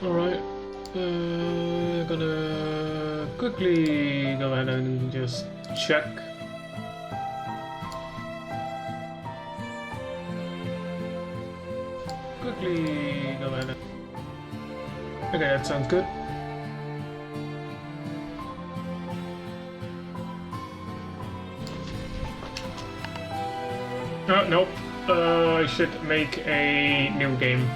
Alright, gonna quickly go ahead and just check. Quickly go ahead and... Okay, that sounds good. Oh, nope. I should make a new game.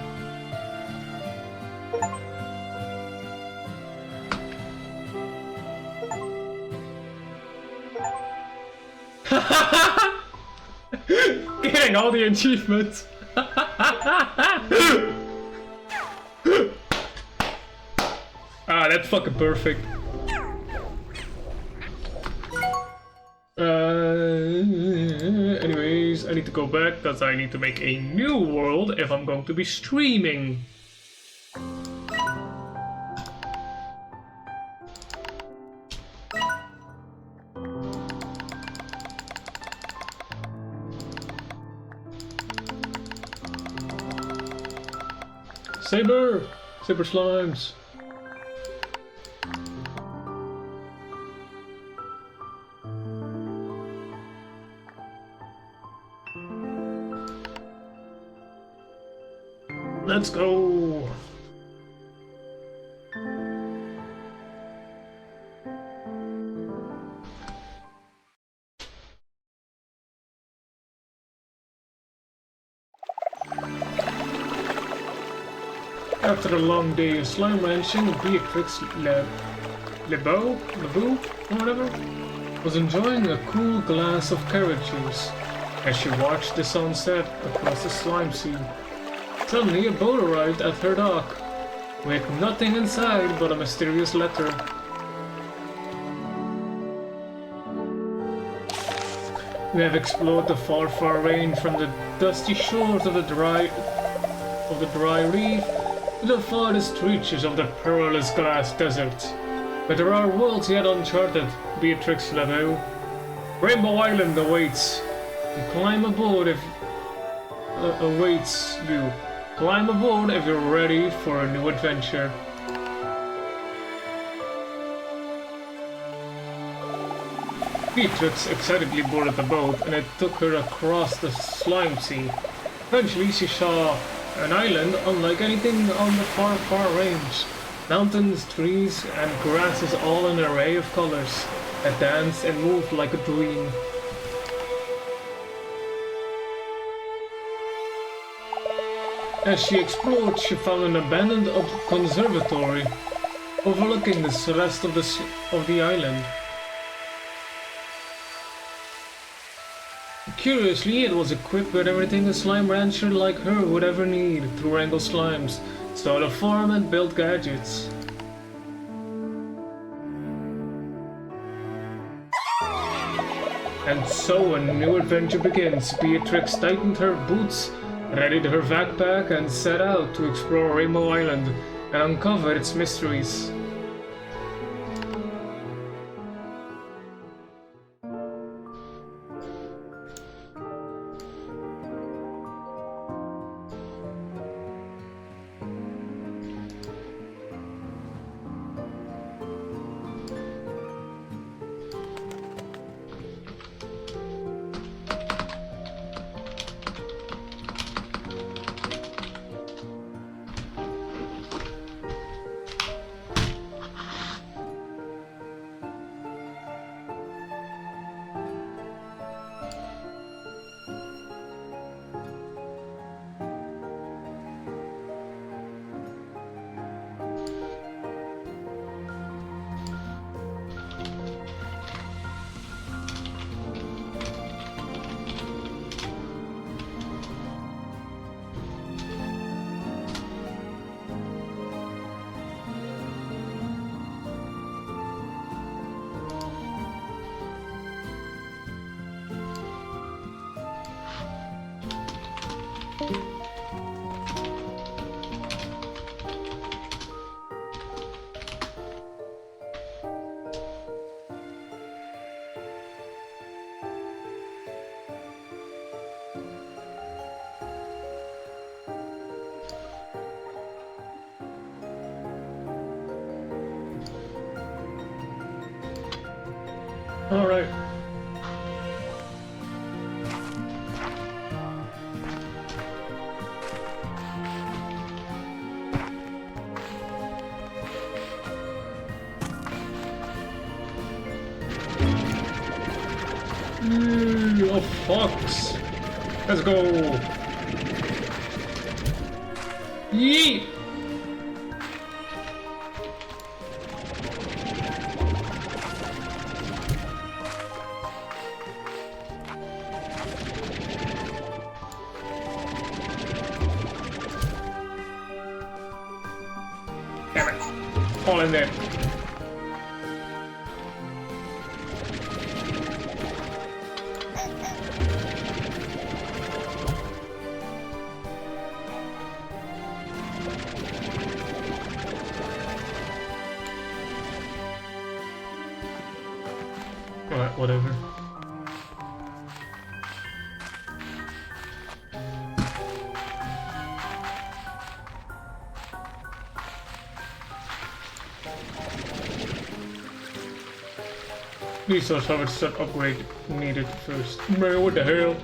Getting all the achievements. Ah, that's fucking perfect. Anyways, I need to go back because I need to make a new world if I'm going to be streaming. Saber! Saber slimes! Let's go! After a long day of slime ranching, Beatrix LeBeau, or whatever, was enjoying a cool glass of carrot juice as she watched the sun set across the slime sea. Suddenly, a boat arrived at her dock, with nothing inside but a mysterious letter. We have explored the far, far range from the dusty shores of the dry reef to the farthest reaches of the perilous glass desert. But there are worlds yet uncharted, Beatrix LeBeau. Rainbow Island awaits. Climb aboard if awaits you. Climb aboard if you're ready for a new adventure. Beatrix excitedly boarded the boat, and it took her across the slime sea. Eventually, she saw an island unlike anything on the far, far range. Mountains, trees, and grasses all in an array of colors that danced and moved like a dream. As she explored, she found an abandoned conservatory overlooking the rest of the island. Curiously, it was equipped with everything a slime rancher like her would ever need to wrangle slimes, start a farm, and build gadgets. And so a new adventure begins. Beatrix tightened her boots, readied her backpack, and set out to explore Rainbow Island and uncover its mysteries. Alright. Oh, fucks. Let's go. Yeet! Damn it. All in there. Alright, whatever. Resource harvest set upgrade needed first. Man, what the hell?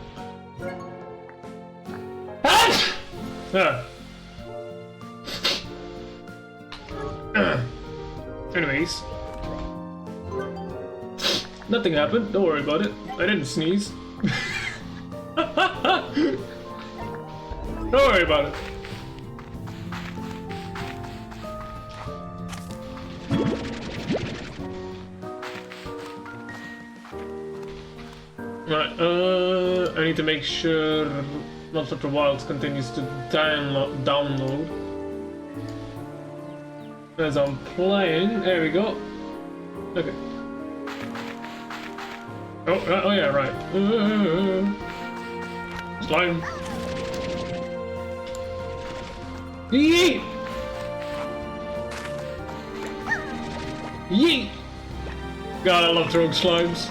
Ah! Anyways. Nothing happened, don't worry about it. I didn't sneeze. Don't worry about it. Right, I need to make sure Monster Hunter Wilds continues to download. As I'm playing, there we go. Okay. Oh yeah, right. Slime. Yeet! Yeet! God, I love throwing slimes.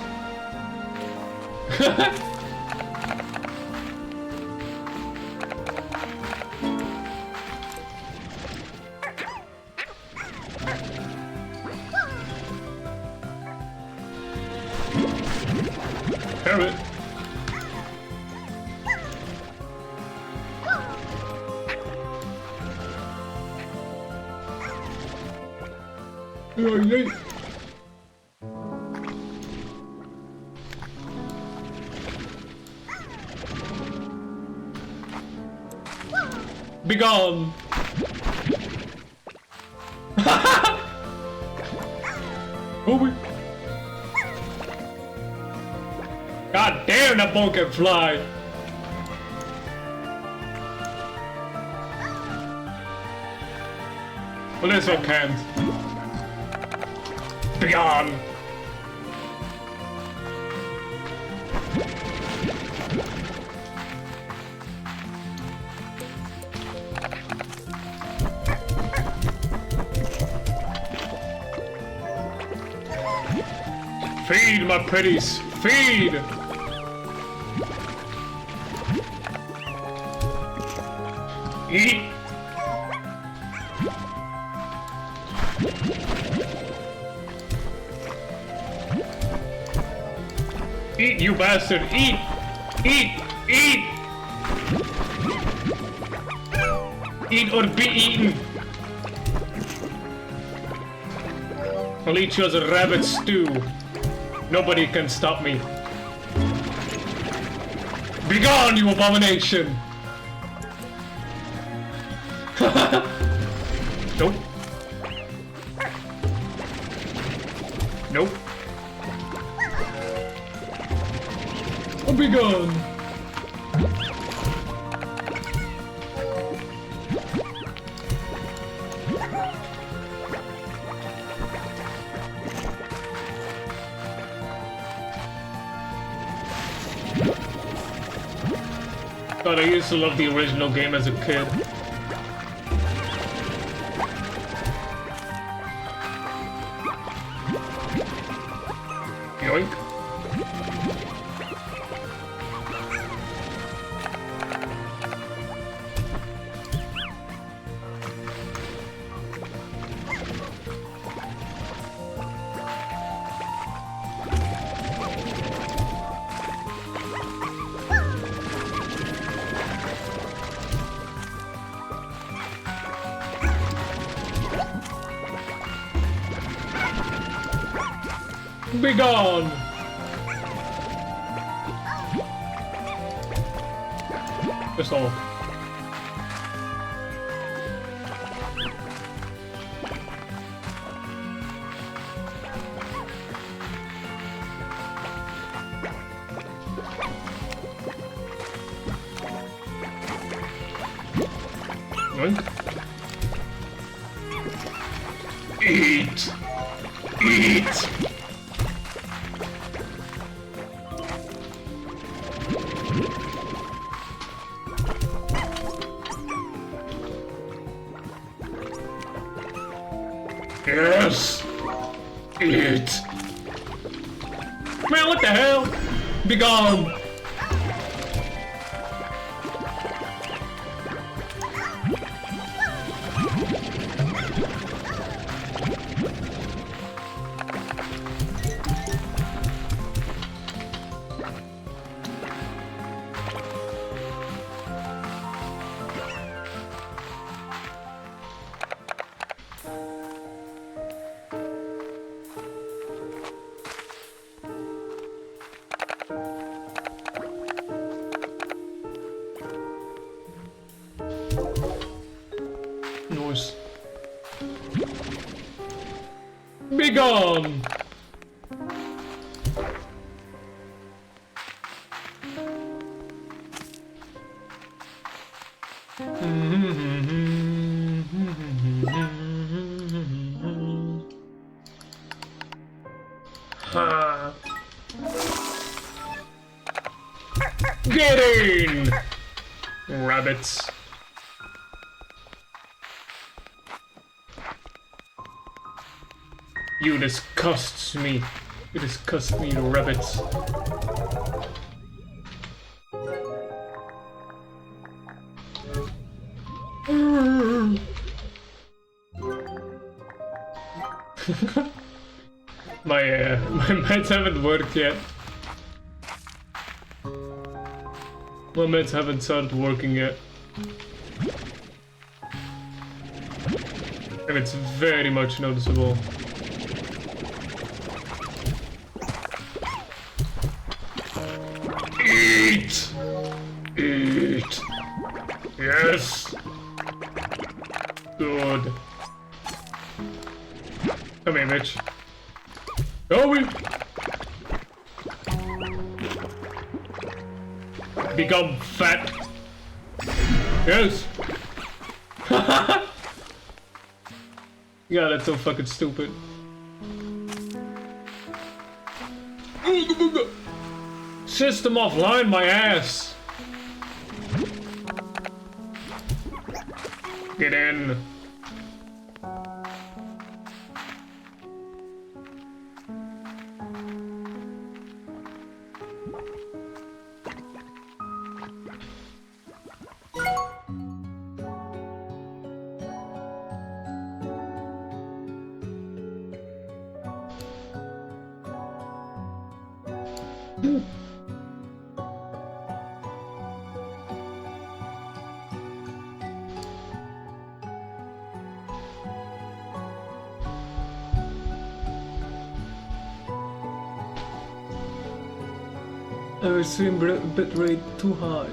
Carrot. Oh, yay. Be gone! Oh, God damn, that ball can fly! Well, this one can't. Be gone! Feed, my pretties! Feed! Eat! Eat, you bastard! Eat! Eat! Eat! Eat or be eaten! I'll eat you as a rabbit stew. Nobody can stop me. Be gone, you abomination! Nope. Nope. Oh, be gone! God, I used to love the original game as a kid. Yoink. Be gone! That's all. Yoink. Eat! Eat! Yes! Eat! Man, what the hell? Be gone! Noise. Be gone! Ha. Get in! Rabbits. You disgusts me. You disgust me, rabbits. My meds haven't worked yet. My meds haven't started working yet. And it's very much noticeable. Eat! Eat! Yes! Good. Come here, bitch. Go in! Become fat! Yes! Yeah, that's so fucking stupid. System offline my ass! Get in! Our stream bitrate too high.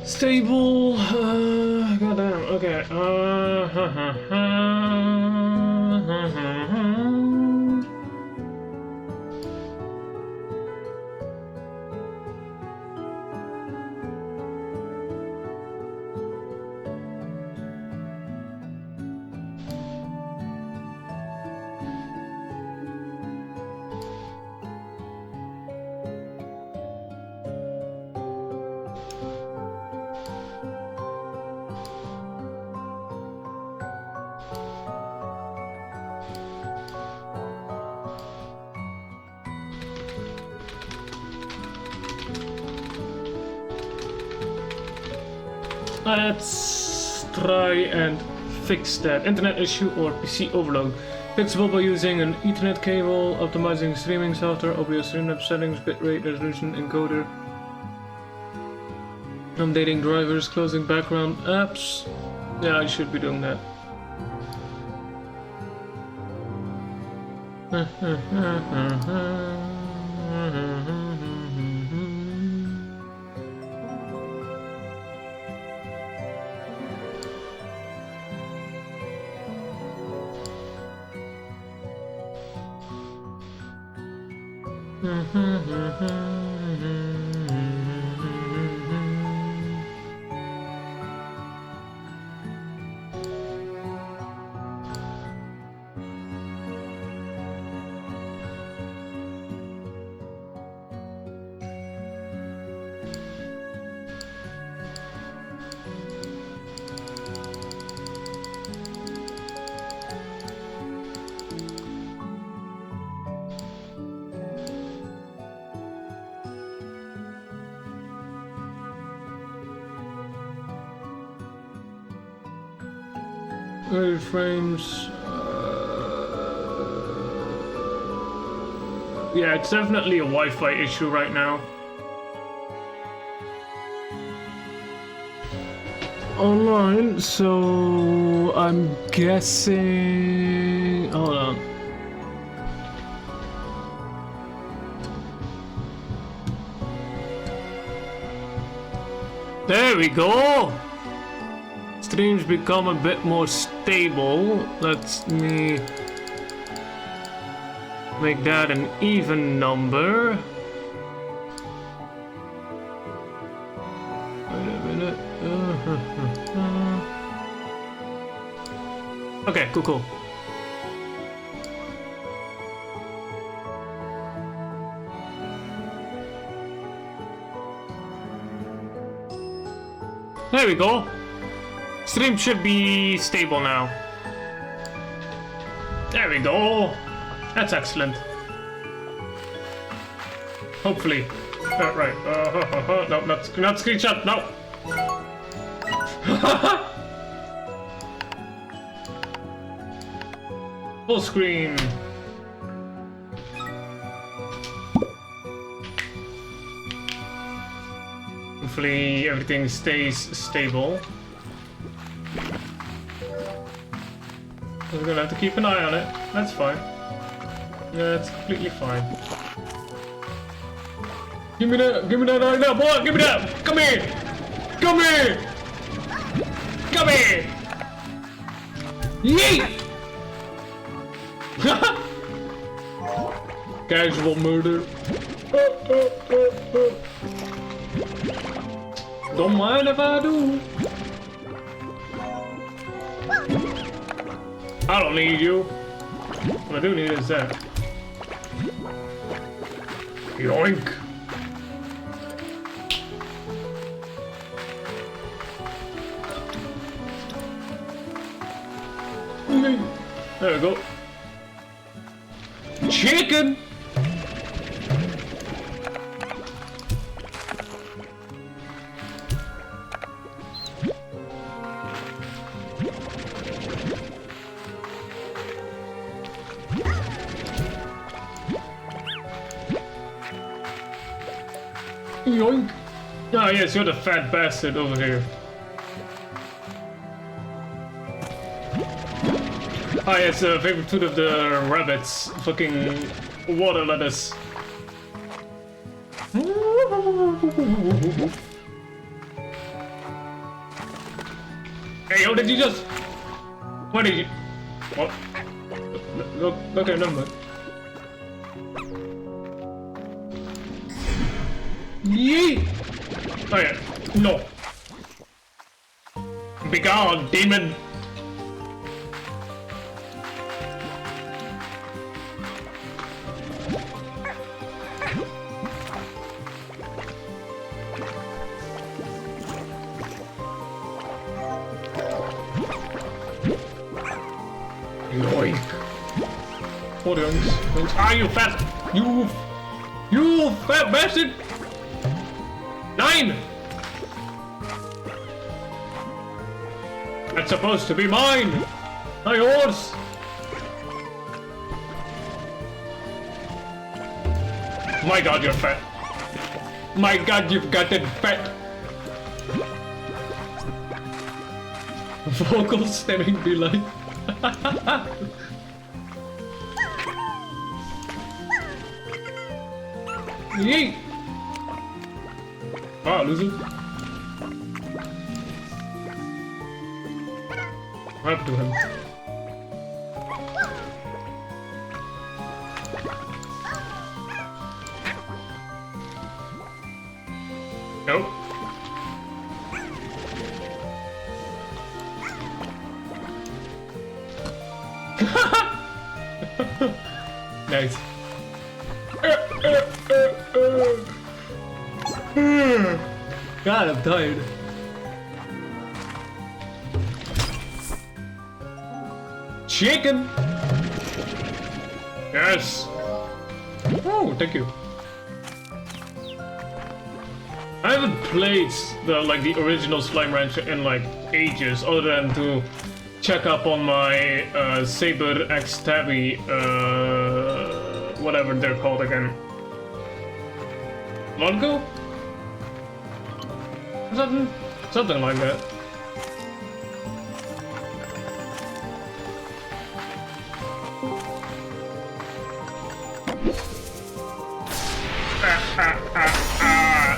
Stable, goddamn, okay, Let's try and fix that. Internet issue or PC overload. Fixable by using an Ethernet cable, optimizing streaming software, OBS streamlab settings, bitrate, resolution, encoder. Updating drivers, closing background apps. Yeah, I should be doing that. Frames. Yeah, it's definitely a Wi-Fi issue right now. Online, so I'm guessing. Hold on. There we go. Streams become a bit more stable. Let me make that an even number. Wait a minute. Okay, cool. There we go. Stream should be stable now. There we go. That's excellent. Hopefully. Right. No, not screenshot. No. Full screen. Hopefully everything stays stable. We're gonna have to keep an eye on it. That's fine. Yeah, it's completely fine. Give me that right now, boy! Give me that! Come here! Come here! Come here! Yeet! Casual murder. Don't mind if I do. I don't need you. What I do need is that. Yoink. There we go. Chicken. Yoink. Ah, yes, you're the fat bastard over here. Ah, yes, favorite food of the rabbits. Fucking water lettuce. Hey, yo, did you just... What did you... What? Okay, never mind. Yeet! Oh yeah, no. Be gone, demon! Yoink. Hold on. Ah, you fat... You fat bastard! 9! That's supposed to be mine! My horse! My god, you're fat. My god, you've gotten fat. Vocal stemming be like. Yeet! Wow, loser. Up to him. Nope. Nice. God, I'm tired. Chicken. Yes. Oh, thank you. I haven't played the original Slime Rancher in like ages, other than to check up on my Saber X Tabby, whatever they're called again. Longo? Something like that.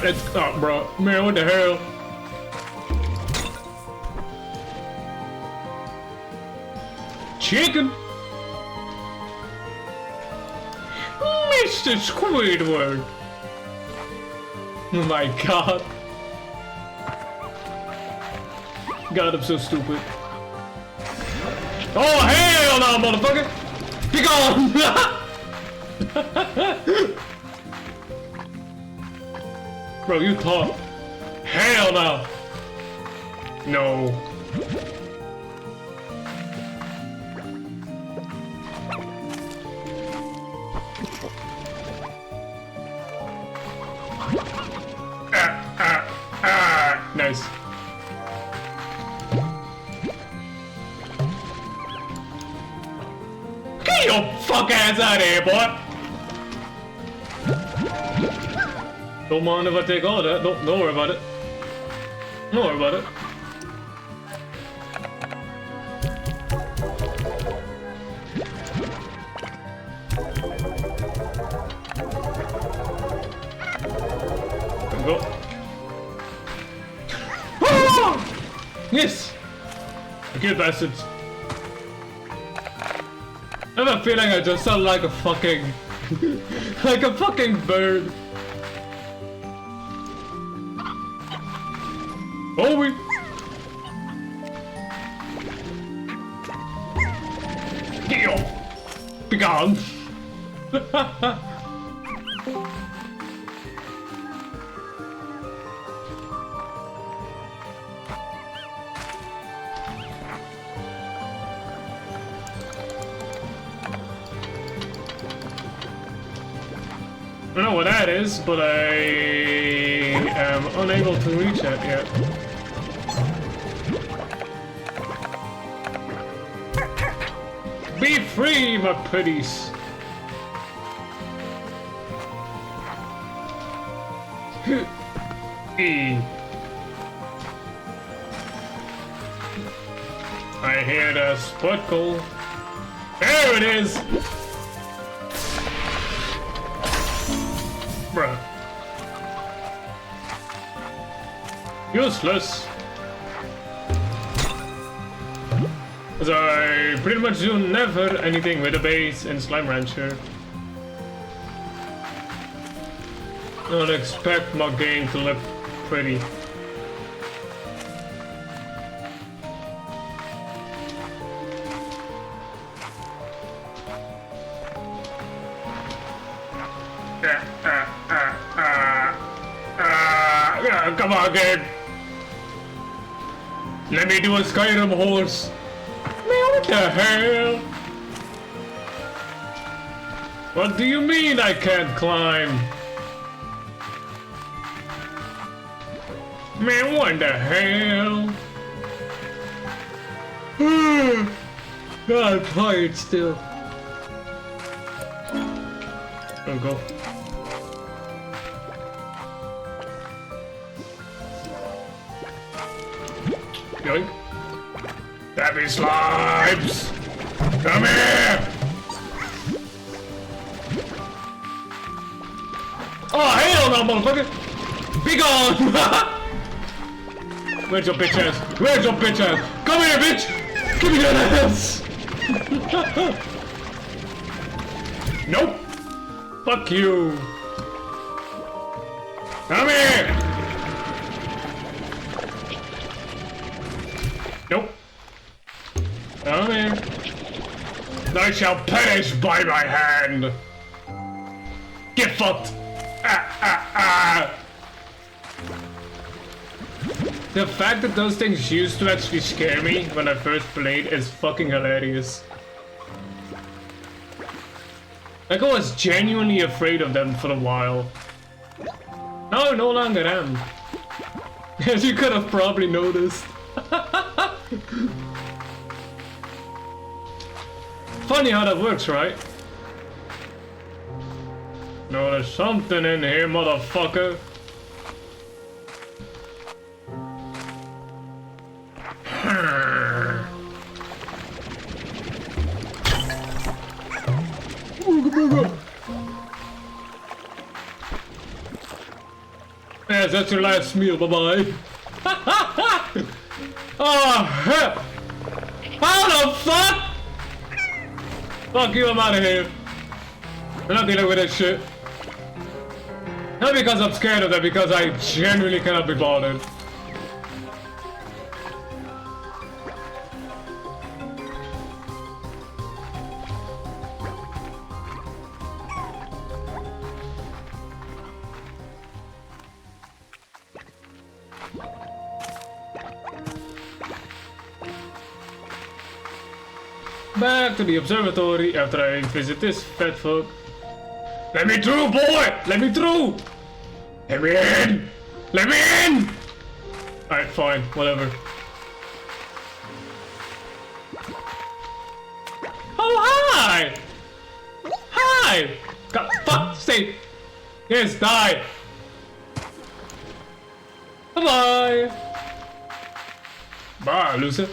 Let's go, bro. Man, what the hell? Chicken? Mr. Squidward! Oh my god. God, I'm so stupid. Oh, hell no, motherfucker! Be gone! Bro, you thought. Hell no! No. Nice. Get your fuck ass out of here, boy! Don't mind if I take all of that. Don't worry about it. Don't worry about it. Go. Ah! Yes! Good bastards. I have a feeling I just sound like a fucking... like a fucking bird. Bowie! Get your... Be gone! I don't know what that is, but I am unable to reach it yet. Be free, my pretties! I hear the sparkle. There it is! Bruh. Useless. As I pretty much do never anything with a base in Slime Rancher. Don't expect my game to look pretty. Come on, game. Let me do a Skyrim horse. Man, what the hell? What do you mean I can't climb? Man, what the hell? God, I'm tired still. There we go. Yoink. Dabby slimes! Come here! Oh, hell no, motherfucker! Be gone! Where's your bitch ass? Where's your bitch ass? Come here, bitch! Give me that ass! Nope! Fuck you! Come here! Nope. Come here. Thou shalt perish by my hand! Get fucked! The fact that those things used to actually scare me when I first played is fucking hilarious. Like, I was genuinely afraid of them for a while. No, no longer am. As you could have probably noticed. Funny how that works, right? No, there's something in here, motherfucker. Yes, that's your last meal, bye-bye. Oh, hell. How the fuck? Fuck you, I'm out of here. I'm not dealing with that shit. Not because I'm scared of that, because I genuinely cannot be bothered. Back to the observatory after I visit this fat fuck. Let me through, boy! Let me through! Let me in! Let me in! Alright, fine, whatever. Oh, hi! Hi! God, fuck, stay! Yes, die! Bye-bye! Bye, loser.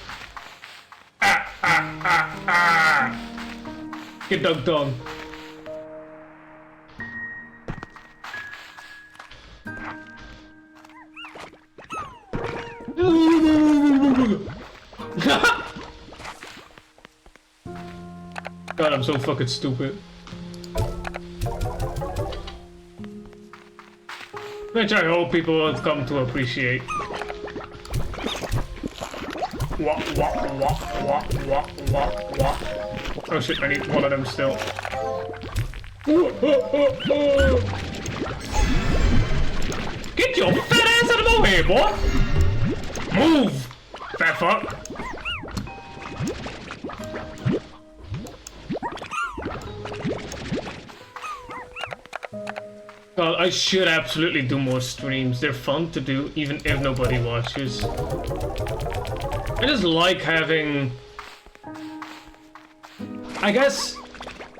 Get dunked on. God, I'm so fucking stupid. Which I hope people will come to appreciate. Wah, wah, wah, wah, wah, wah, wah. Oh shit, I need one of them still. Get your fat ass out of my way, boy! Move, fat fuck! God, I should absolutely do more streams. They're fun to do, even if nobody watches. I just like having... I guess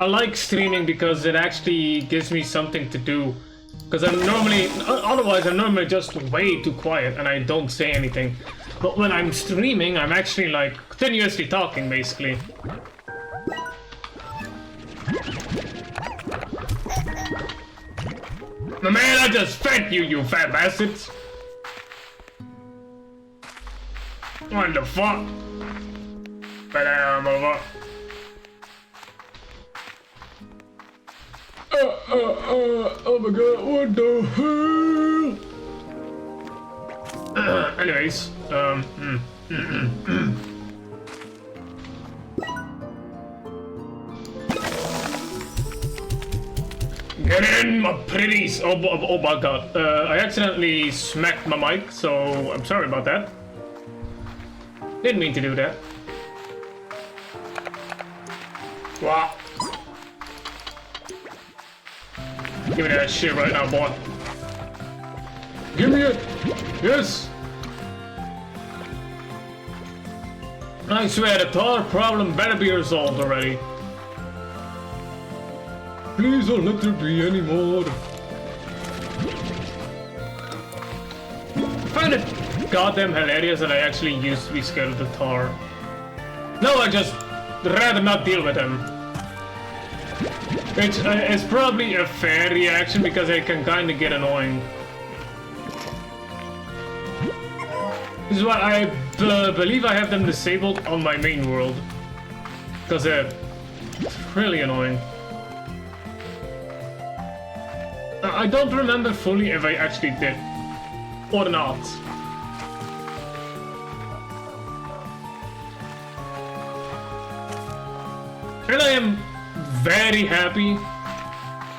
I like streaming because it actually gives me something to do. Because I'm normally... Otherwise, I'm normally just way too quiet and I don't say anything. But when I'm streaming, I'm actually like continuously talking, basically. Man, I just fed you, you fat bastards! What the fuck? Fat ass motherfucker. Oh my god, what the hell? Anyways, Get in, my pretties! Oh my god. I accidentally smacked my mic, so I'm sorry about that. Didn't mean to do that. Wow. Give me that shit right now, boy. Give me it! Yes! I swear the Tar problem better be resolved already. Please don't let there be any more. I find it goddamn hilarious that I actually used to be scared of the Tar. No, I just rather not deal with him. It's probably a fair reaction because it can kind of get annoying. This is why I believe I have them disabled on my main world. Because it's really annoying. I don't remember fully if I actually did or not. And I am very happy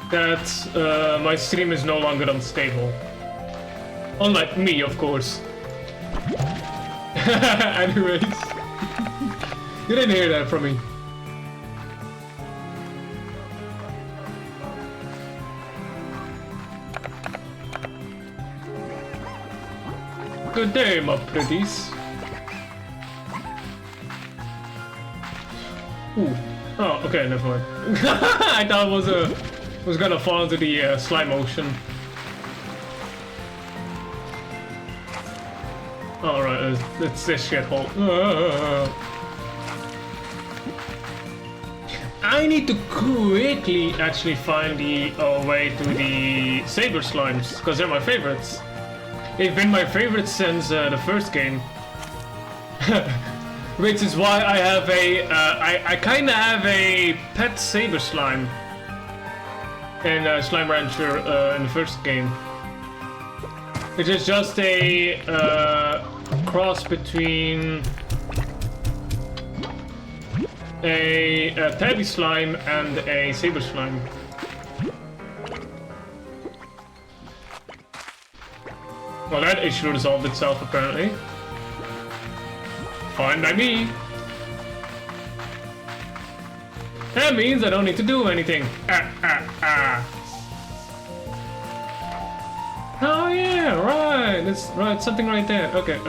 that my stream is no longer unstable. Unlike me, of course. Anyways. You didn't hear that from me. Good day, my pretties. Ooh. Oh, okay, never mind. I thought it was gonna fall into the slime ocean. Alright, it's this shithole. I need to quickly actually find the way to the Saber Slimes, because they're my favorites. They've been my favorites since the first game. Which is why I have I kinda have a pet Saber Slime in Slime Rancher in the first game. Which is just a cross between a Tabby Slime and a Saber Slime. Well, that issue resolved itself apparently. Fine by me. That means I don't need to do anything. Oh yeah, right. That's right. Something right there. Okay.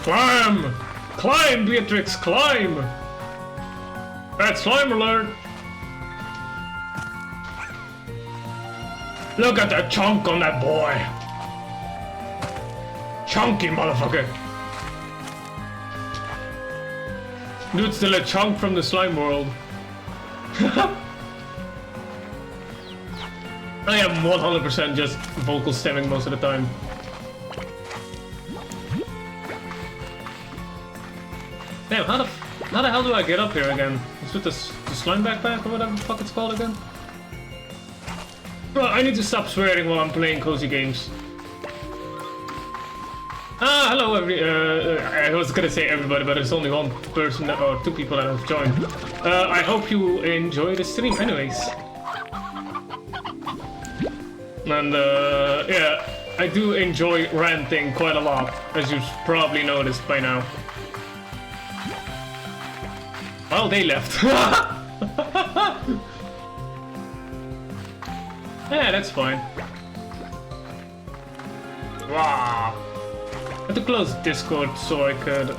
Climb, climb, Beatrix, climb. That's slime alert. Look at that chunk on that boy. Chunky motherfucker. Dude's still a chunk from the slime world. I am 100% just vocal stemming most of the time. Damn, how the hell do I get up here again? It's with the slime backpack or whatever the fuck it's called again? Well, I need to stop swearing while I'm playing cozy games. Ah, hello I was gonna say everybody, but there's only one person or two people that have joined. I hope you enjoy the stream anyways. And yeah, I do enjoy ranting quite a lot, as you've probably noticed by now. Well, they left. Yeah, that's fine. Wow. I had to close Discord so I could,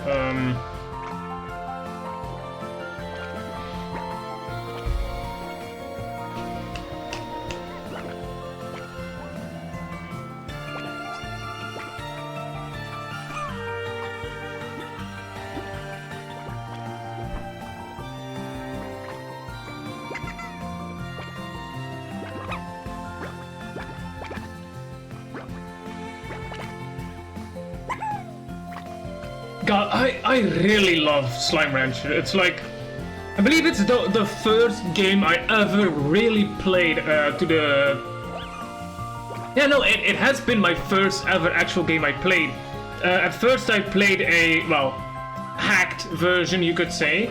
God, I really love Slime Rancher. It's like, I believe it's the first game I ever really played to the... Yeah, no, it has been my first ever actual game I played. At first I played a, well, hacked version, you could say.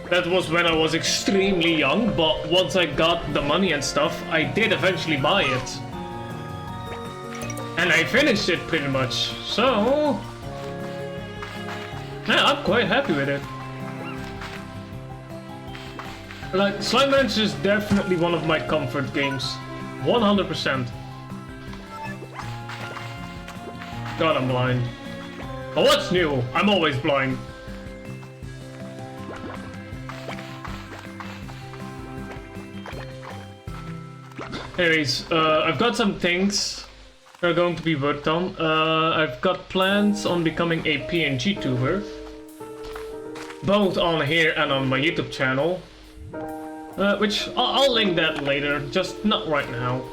That was when I was extremely young, but once I got the money and stuff, I did eventually buy it. And I finished it pretty much, so... Yeah, I'm quite happy with it. Like, Slime Rancher is definitely one of my comfort games. 100%. God, I'm blind. Oh, what's new? I'm always blind. Anyways, I've got some things that are going to be worked on. I've got plans on becoming a PNG tuber, both on here and on my YouTube channel, which I'll link that later, just not right now.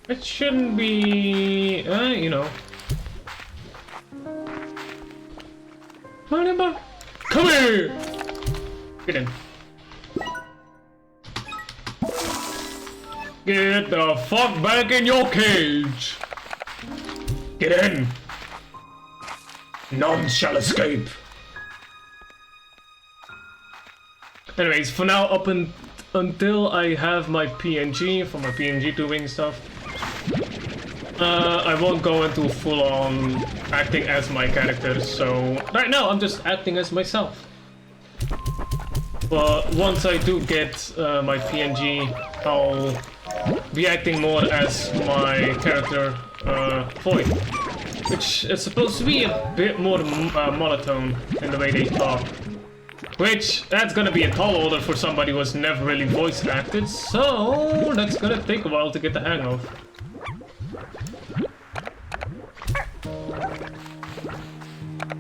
It shouldn't be, you know. Come here! Get in. Get the fuck back in your cage! Get in! None shall escape. Anyways, for now, until I have my PNG for my PNG tubing stuff, I won't go into full-on acting as my character, so right now I'm just acting as myself. But once I do get my PNG, I'll be acting more as my character, Void, which is supposed to be a bit more monotone in the way they talk. Which, that's gonna be a tall order for somebody who has never really voice acted, so that's gonna take a while to get the hang of.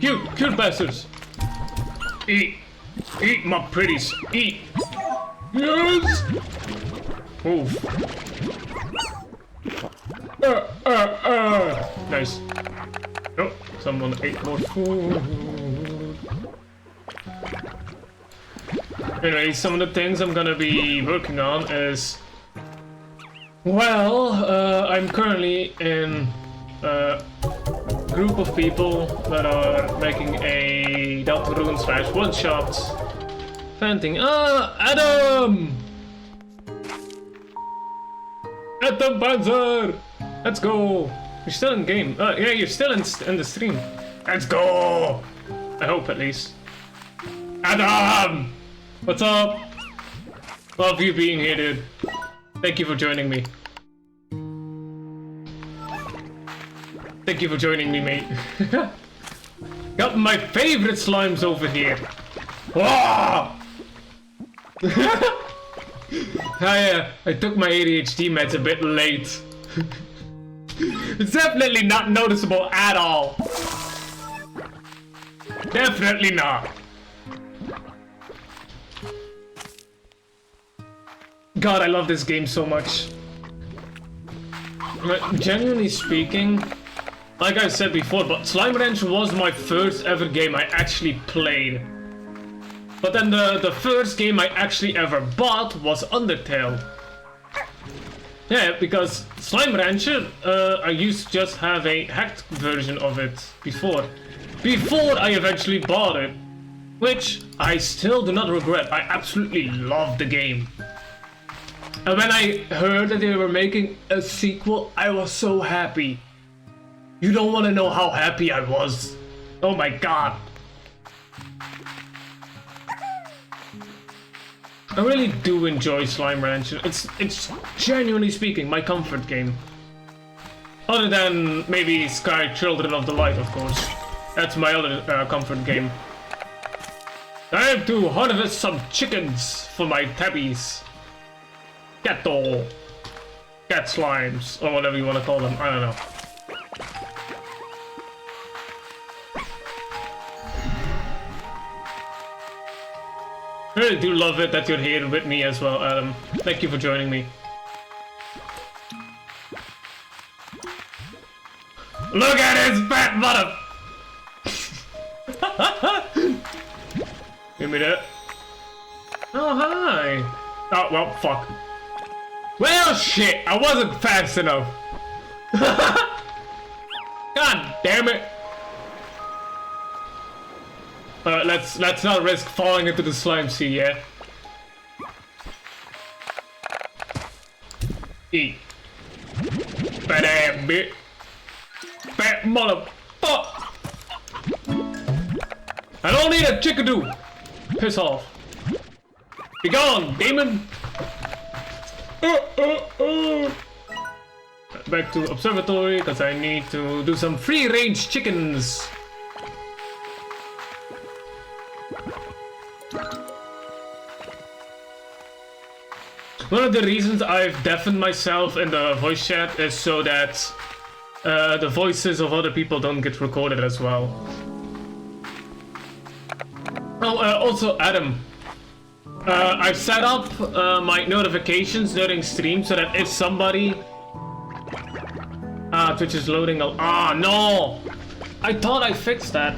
Cute bastards! Eat! Eat, my pretties! Eat! Yes! Move! Nice. Oh, someone ate more food. Anyway, some of the things I'm gonna be working on is... Well, I'm currently in a group of people that are making a Deltarune / one-shot fanting. Adam! Adam Panzer! Let's go! You're still in game. Yeah, you're still in the stream. Let's go! I hope, at least. Adam! What's up? Love you being here, dude. Thank you for joining me. Thank you for joining me, mate. Got my favorite slimes over here. Wow! I took my ADHD meds a bit late. It's definitely not noticeable at all. Definitely not. God, I love this game so much. Genuinely speaking, like I said before, but Slime Ranch was my first ever game I actually played. But then the first game I actually ever bought was Undertale. Yeah, because Slime Rancher, I used to just have a hacked version of it before I eventually bought it. Which I still do not regret. I absolutely love the game. And when I heard that they were making a sequel, I was so happy. You don't want to know how happy I was. Oh my god. I really do enjoy Slime Ranch. It's genuinely speaking my comfort game. Other than maybe Sky Children of the Light, of course. That's my other comfort game. I have to harvest some chickens for my tabbies. Cat slimes, or whatever you want to call them, I don't know. I really do love it that you're here with me as well, Adam. Thank you for joining me. Look at his fat mother! Give me that. Oh, hi! Oh, well, fuck. Well, shit, I wasn't fast enough. God damn it. Let's not risk falling into the slime sea, yeah? Eat. Fat ass bitch. Fat motherfucker. I don't need a chickadoo. Piss off. Be gone, demon. Back to observatory, because I need to do some free-range chickens. One of the reasons I've deafened myself in the voice chat is so that the voices of other people don't get recorded as well. Oh, also Adam. I've set up my notifications during stream so that if somebody... Twitch is loading. No! I thought I fixed that.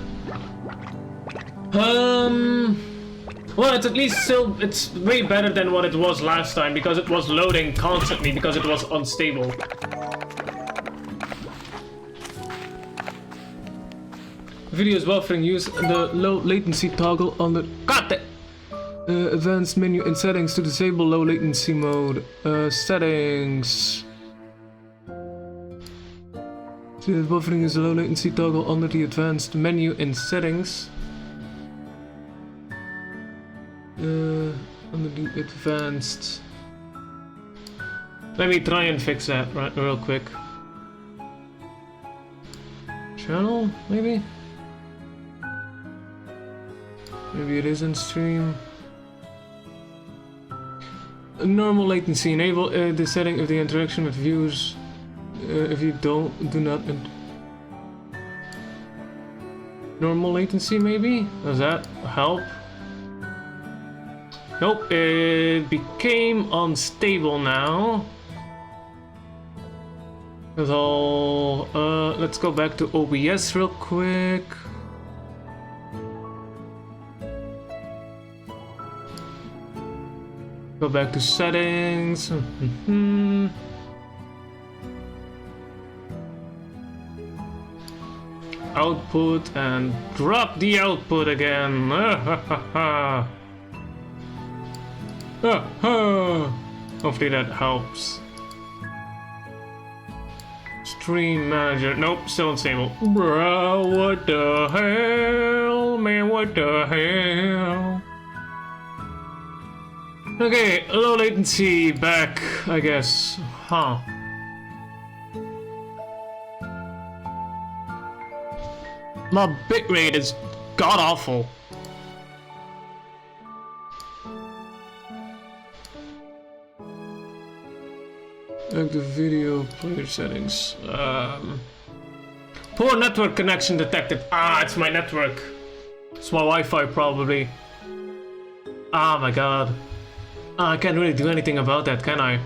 Well, it's at least still... It's way better than what it was last time because it was loading constantly because it was unstable. Video is buffering. Use the low latency toggle on the... Got it! Advanced menu in settings to disable low latency mode. Settings. See that buffering is a low latency toggle under the advanced menu in settings. Under the advanced. Let me try and fix that real quick. Channel, maybe? Maybe it is in stream. Normal latency. Enable the setting of the interaction with viewers. If you do not. Normal latency, maybe? Does that help? Nope, it became unstable now. So, let's go back to OBS real quick. Go back to settings. Output and drop the output again. Hopefully that helps. Stream manager. Nope, still unstable. Bro, what the hell? Man, what the hell? Okay, low latency back, I guess. Huh. My bitrate is god awful. Active video player settings. Poor network connection detected. It's my network. It's my Wi-Fi probably. Oh my god. I can't really do anything about that, can I?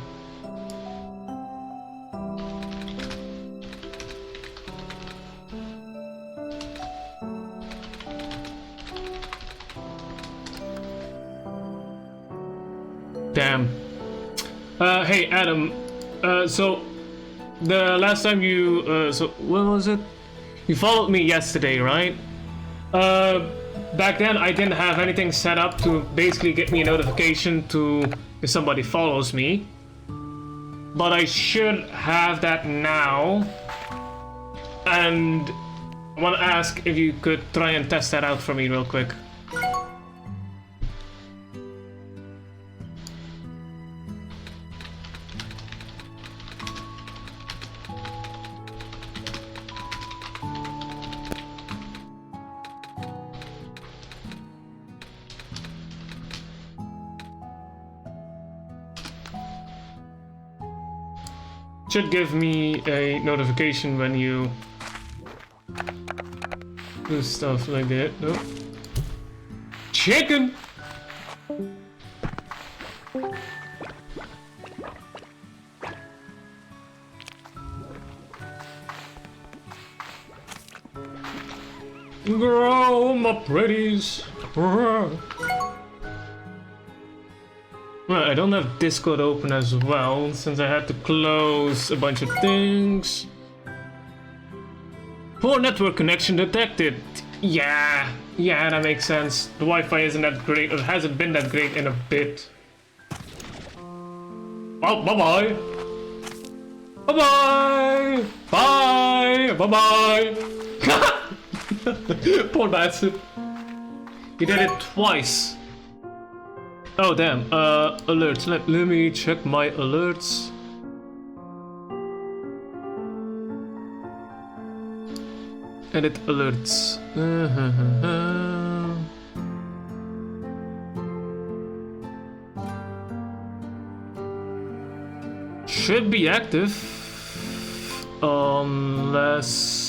Damn. Hey Adam. So the last time you so when was it? You followed me yesterday, right? Back then I didn't have anything set up to basically get me a notification to if somebody follows me. But I should have that now. And I want to ask if you could try and test that out for me real quick. Should give me a notification when you do stuff like that. Nope. Chicken! Grow my pretties. Well, I don't have Discord open as well, since I had to close a bunch of things. Poor network connection detected. Yeah, that makes sense. The Wi-Fi isn't that great, it hasn't been that great in a bit. Oh, bye-bye. Bye-bye. Bye. Bye-bye. Poor bastard. He did it twice. Oh damn, alerts. Let me check my alerts. Edit alerts. Should be active. Unless...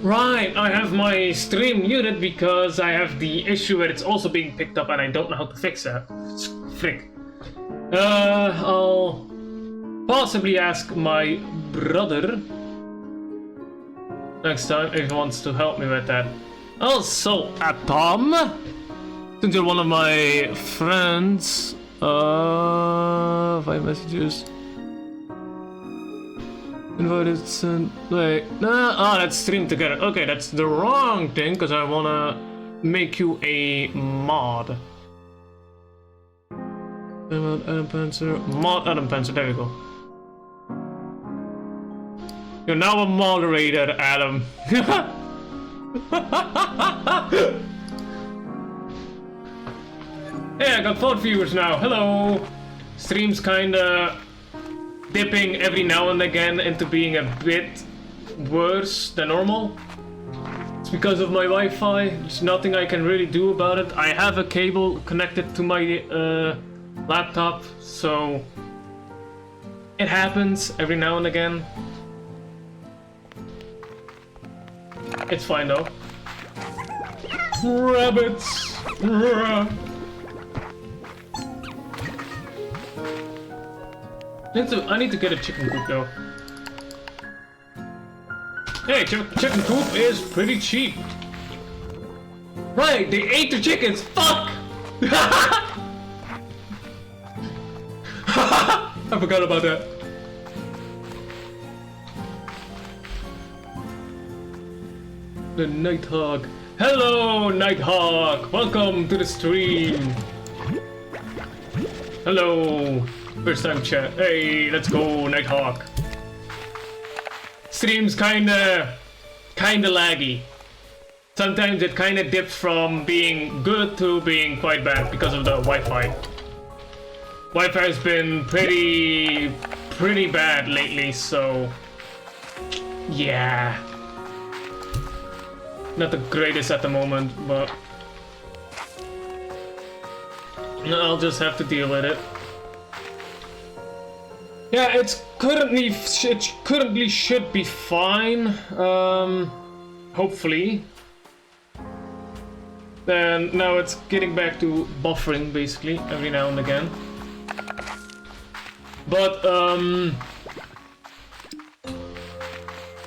Right, I have my stream muted because I have the issue where it's also being picked up and I don't know how to fix that. Frick. I'll possibly ask my brother next time if he wants to help me with that. Also, Atom, since you're one of my friends, 5 messages. Invited, sent, wait, that's stream together. Okay, that's the wrong thing, because I wanna make you a mod. Adam Panzer, mod Adam Panzer, there we go. You're now a moderator, Adam. Hey, I got 4 viewers now, hello! Stream's kinda dipping every now and again into being a bit worse than normal. It's because of my Wi-Fi. There's nothing I can really do about it. I have a cable connected to my laptop, so it happens every now and again. It's fine though. Rabbits! I need to get a chicken coop though. Hey, chicken coop is pretty cheap. Right, they ate the chickens. Fuck! I forgot about that. The Nighthawk. Hello, Nighthawk. Welcome to the stream. Hello. First time chat. Hey, let's go, Nighthawk. Stream's kinda laggy. Sometimes it kinda dips from being good to being quite bad because of the Wi-Fi. Wi-Fi has been pretty bad lately, so yeah. Not the greatest at the moment, but I'll just have to deal with it. Yeah, it currently should be fine. Hopefully. And now it's getting back to buffering basically every now and again. But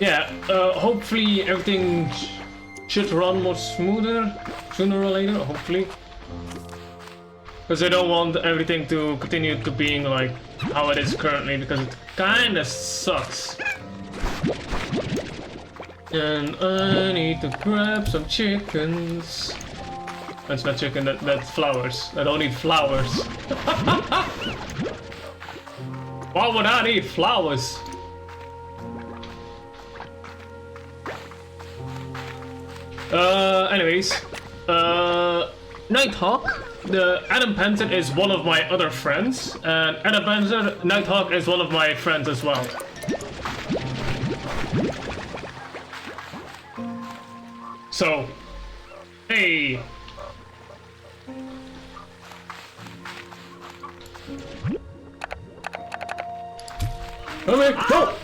yeah, hopefully everything should run more smoother sooner or later, hopefully. Because I don't want everything to continue to being like how it is currently, because it kinda sucks. And I need to grab some chickens. That's not chicken, that's flowers. I don't need flowers. Why would I need flowers? Anyways, Nighthawk. The Adam Panzer is one of my other friends, and Adam Panzer, Nighthawk is one of my friends as well. So, hey. Okay, go!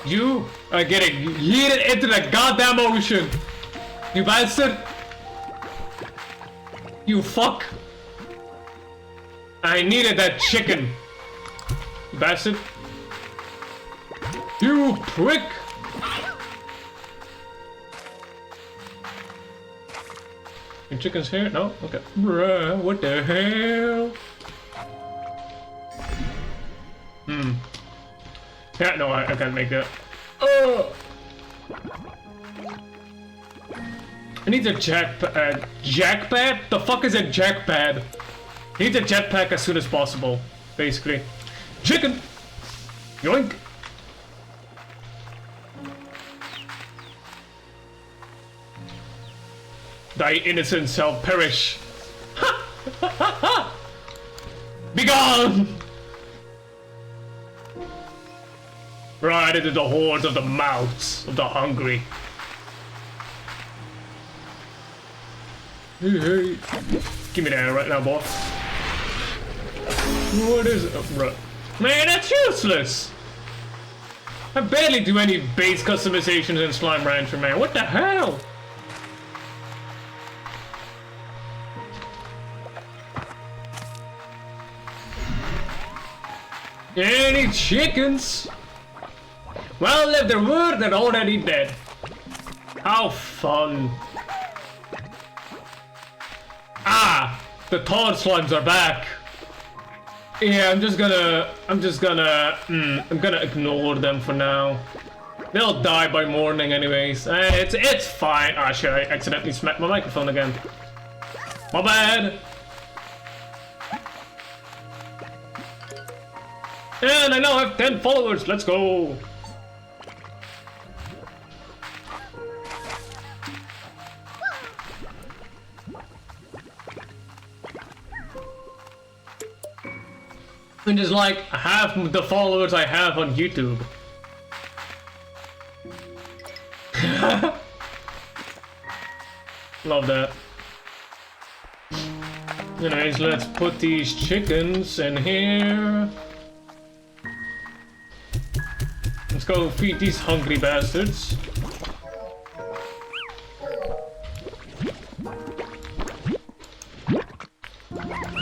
You are getting yeeted into the goddamn ocean, you bastard! You fuck! I needed that chicken, you bastard! You prick! Your chicken's here? No? Okay. Bruh, what the hell? Yeah, no, I can't make that. Oh! I need a jackpad. Jackpad? The fuck is a jackpad? Need a jetpack as soon as possible, basically. Chicken! Yoink! Thy innocence shall perish. Begone! Right into the hordes of the mouths of the hungry. Hey, hey. Give me that right now, boy. What is it? Right. Man, that's useless! I barely do any base customizations in Slime Rancher, man. What the hell? Any chickens? Well, if there were, they're already dead. How fun. Ah! The Todd slimes are back. Yeah, I'm gonna ignore them for now. They'll die by morning anyways. It's fine. Ah shit, I accidentally smacked my microphone again. My bad. And I now have 10 followers. Let's go. And just like half the followers I have on YouTube. Love that. Anyways, let's put these chickens in here. Let's go feed these hungry bastards.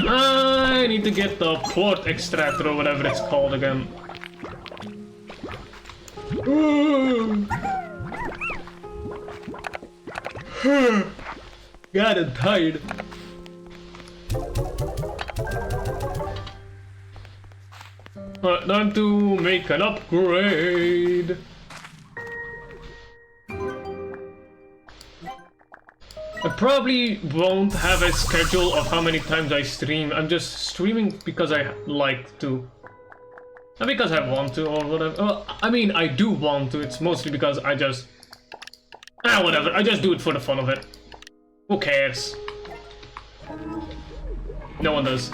I need to get the port extractor or whatever it's called again. God, I'm tired. Alright, time to make an upgrade. I probably won't have a schedule of how many times I stream. I'm just streaming because I like to. Not because I want to or whatever. Well, I mean, I do want to. It's mostly because I just... whatever. I just do it for the fun of it. Who cares? No one does.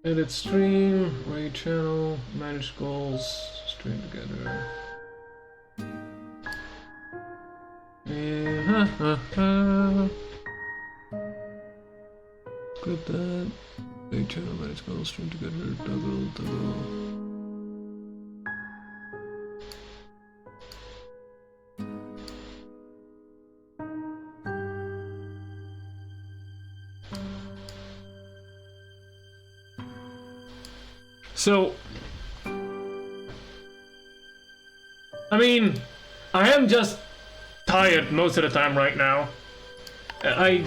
Edit stream, raid channel, manage goals, stream together. Clip that. Raid channel, manage goals, stream together, toggle. So, I mean, I am just tired most of the time right now. I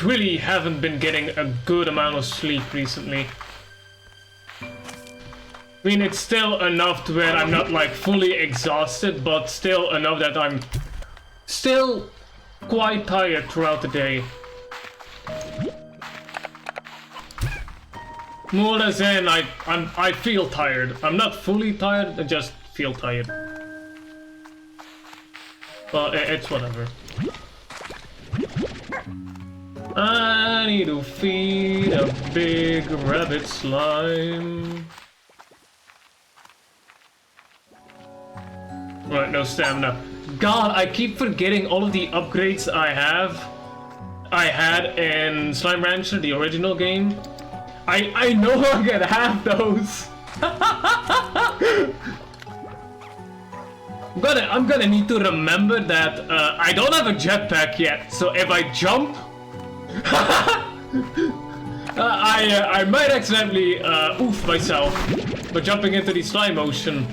really haven't been getting a good amount of sleep recently. I mean, it's still enough to where I'm not like fully exhausted, but still enough that I'm still quite tired throughout the day. More or less than I feel tired. I'm not fully tired, I just feel tired. But it's whatever. I need to feed a big rabbit slime. Right, no stamina. God, I keep forgetting all of the upgrades I had in Slime Rancher, the original game. I no longer have those. I'm gonna need to remember that I don't have a jetpack yet. So if I jump, I might accidentally oof myself by jumping into the slime ocean.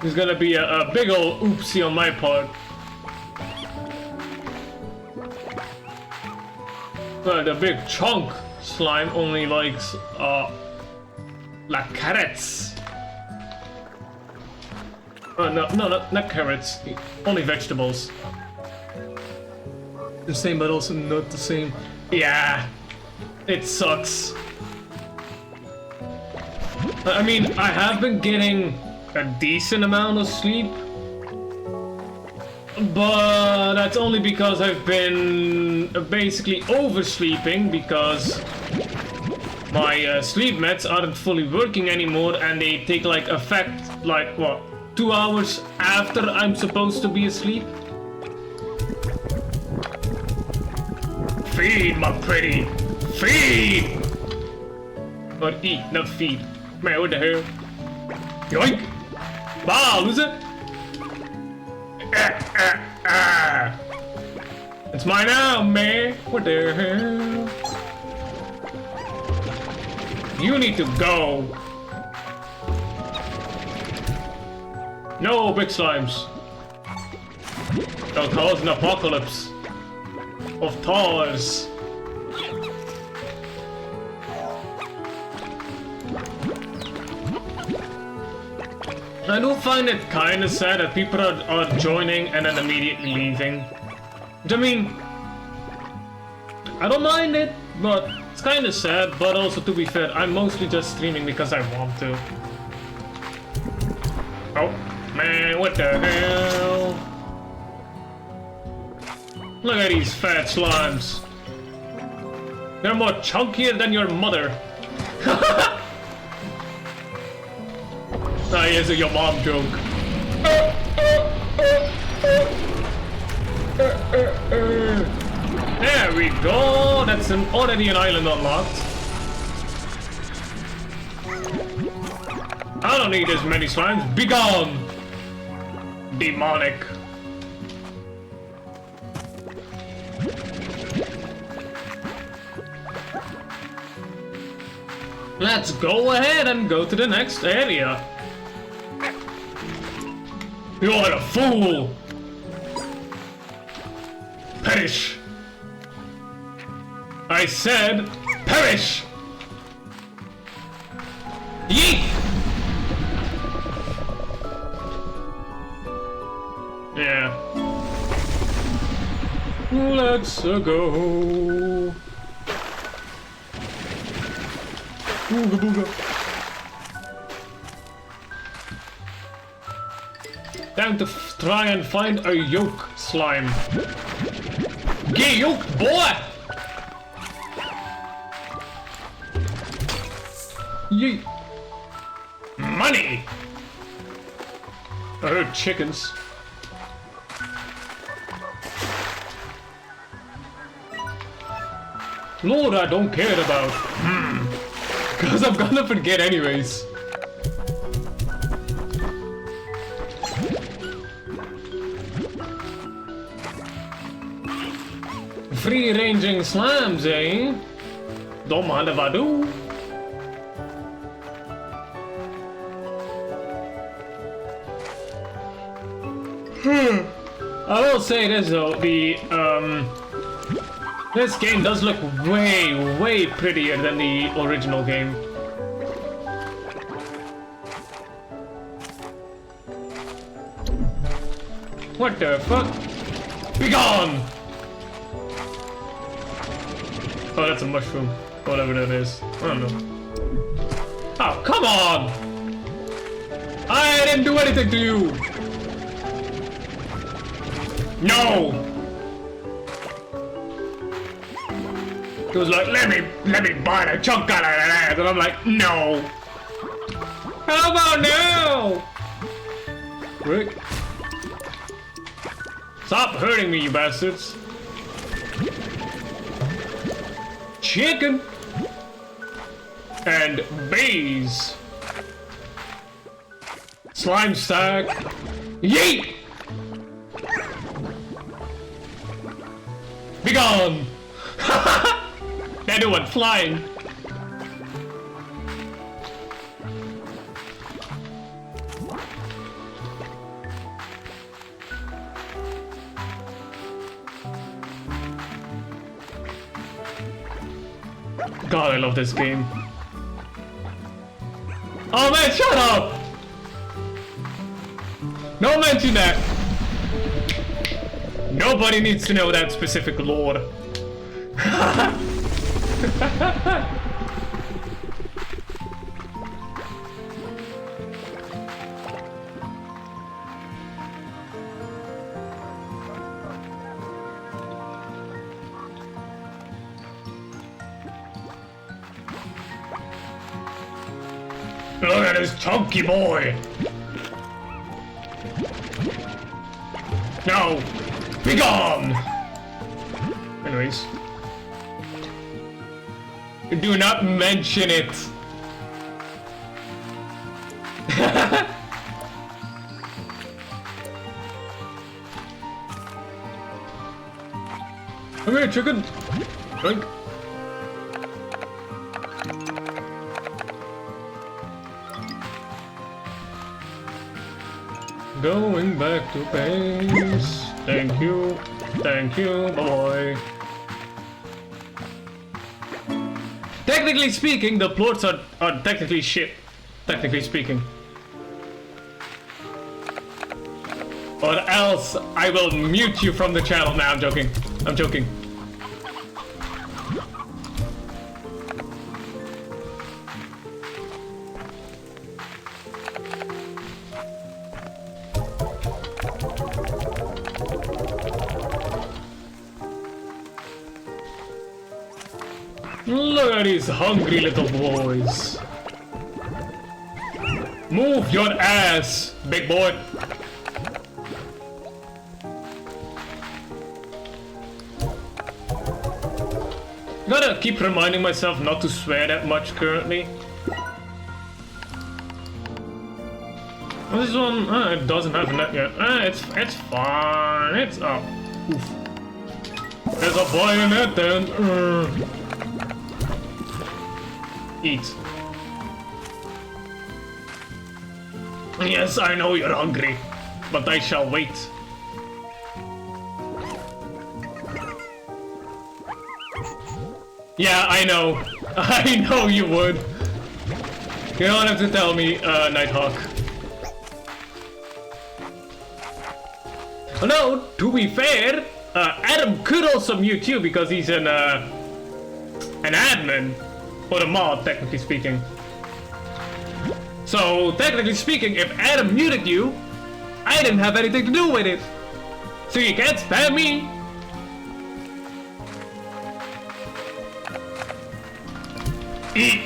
There's gonna be a big ol' oopsie on my part. The big chunk slime only likes la carrots. No, not carrots. Only vegetables. The same, but also not the same. Yeah, it sucks. I mean, I have been getting a decent amount of sleep, but that's only because I've been basically oversleeping because my sleep meds aren't fully working anymore, and they take like effect like what, 2 hours after I'm supposed to be asleep. Feed, my pretty, feed, or eat, not feed. Man, what the hell? Yoink! Wow, loser! It's mine now, man. What the hell? You need to go. No, big slimes. They'll cause an apocalypse of Thors. I do find it kind of sad that people are joining and then immediately leaving. I mean, I don't mind it, but it's kind of sad. But also, to be fair, I'm mostly just streaming because I want to. Oh, man, what the hell? Look at these fat slimes. They're more chunkier than your mother. Ah, here's a your mom joke. There we go. That's already an island unlocked. I don't need as many slimes. Be gone, demonic. Let's go ahead and go to the next area. You are a fool! Perish! I said, perish! Yeet! Yeah. Let's go. Booga booga. Time to try and find a yolk slime. Get yoked, boy! Yeet. Money! I heard chickens. Lord, I don't care about. Cause I'm gonna forget anyways. Free-ranging slimes, eh? Don't mind if I do. I will say this though, this game does look way prettier than the original game. What the fuck? Be gone! Oh, that's a mushroom. Whatever that is. I don't know. Oh, come on! I didn't do anything to you! No! He was like, let me bite a chunk out of that ass, and I'm like, no! How about now? Rick? Stop hurting me, you bastards! Chicken! And bees! Slime sack! Yeet! Be gone! That one flying! God, I love this game. Oh man, shut up! Don't mention that. Nobody needs to know that specific lore. Look at this chunky boy. No! Be gone! Anyways. Do not mention it! Come here, chicken! Drink! Going back to base. Thank you, bye. Technically speaking, the plots are technically shit. Technically speaking. Or else I will mute you from the channel. Nah, I'm joking. I'm joking. Look at these hungry little boys. Move your ass, big boy. Gotta keep reminding myself not to swear that much currently. Oh, this one, it doesn't have a net yet. It's fine. It's up. Oof. There's a bayonet then. Eat. Yes, I know you're hungry, but I shall wait. Yeah, I know. I know you would. You don't have to tell me, Nighthawk. No, to be fair, Adam could also mute you because he's an admin. Or a mod, technically speaking. So, technically speaking, if Adam muted you, I didn't have anything to do with it. So you can't spam me. Eat.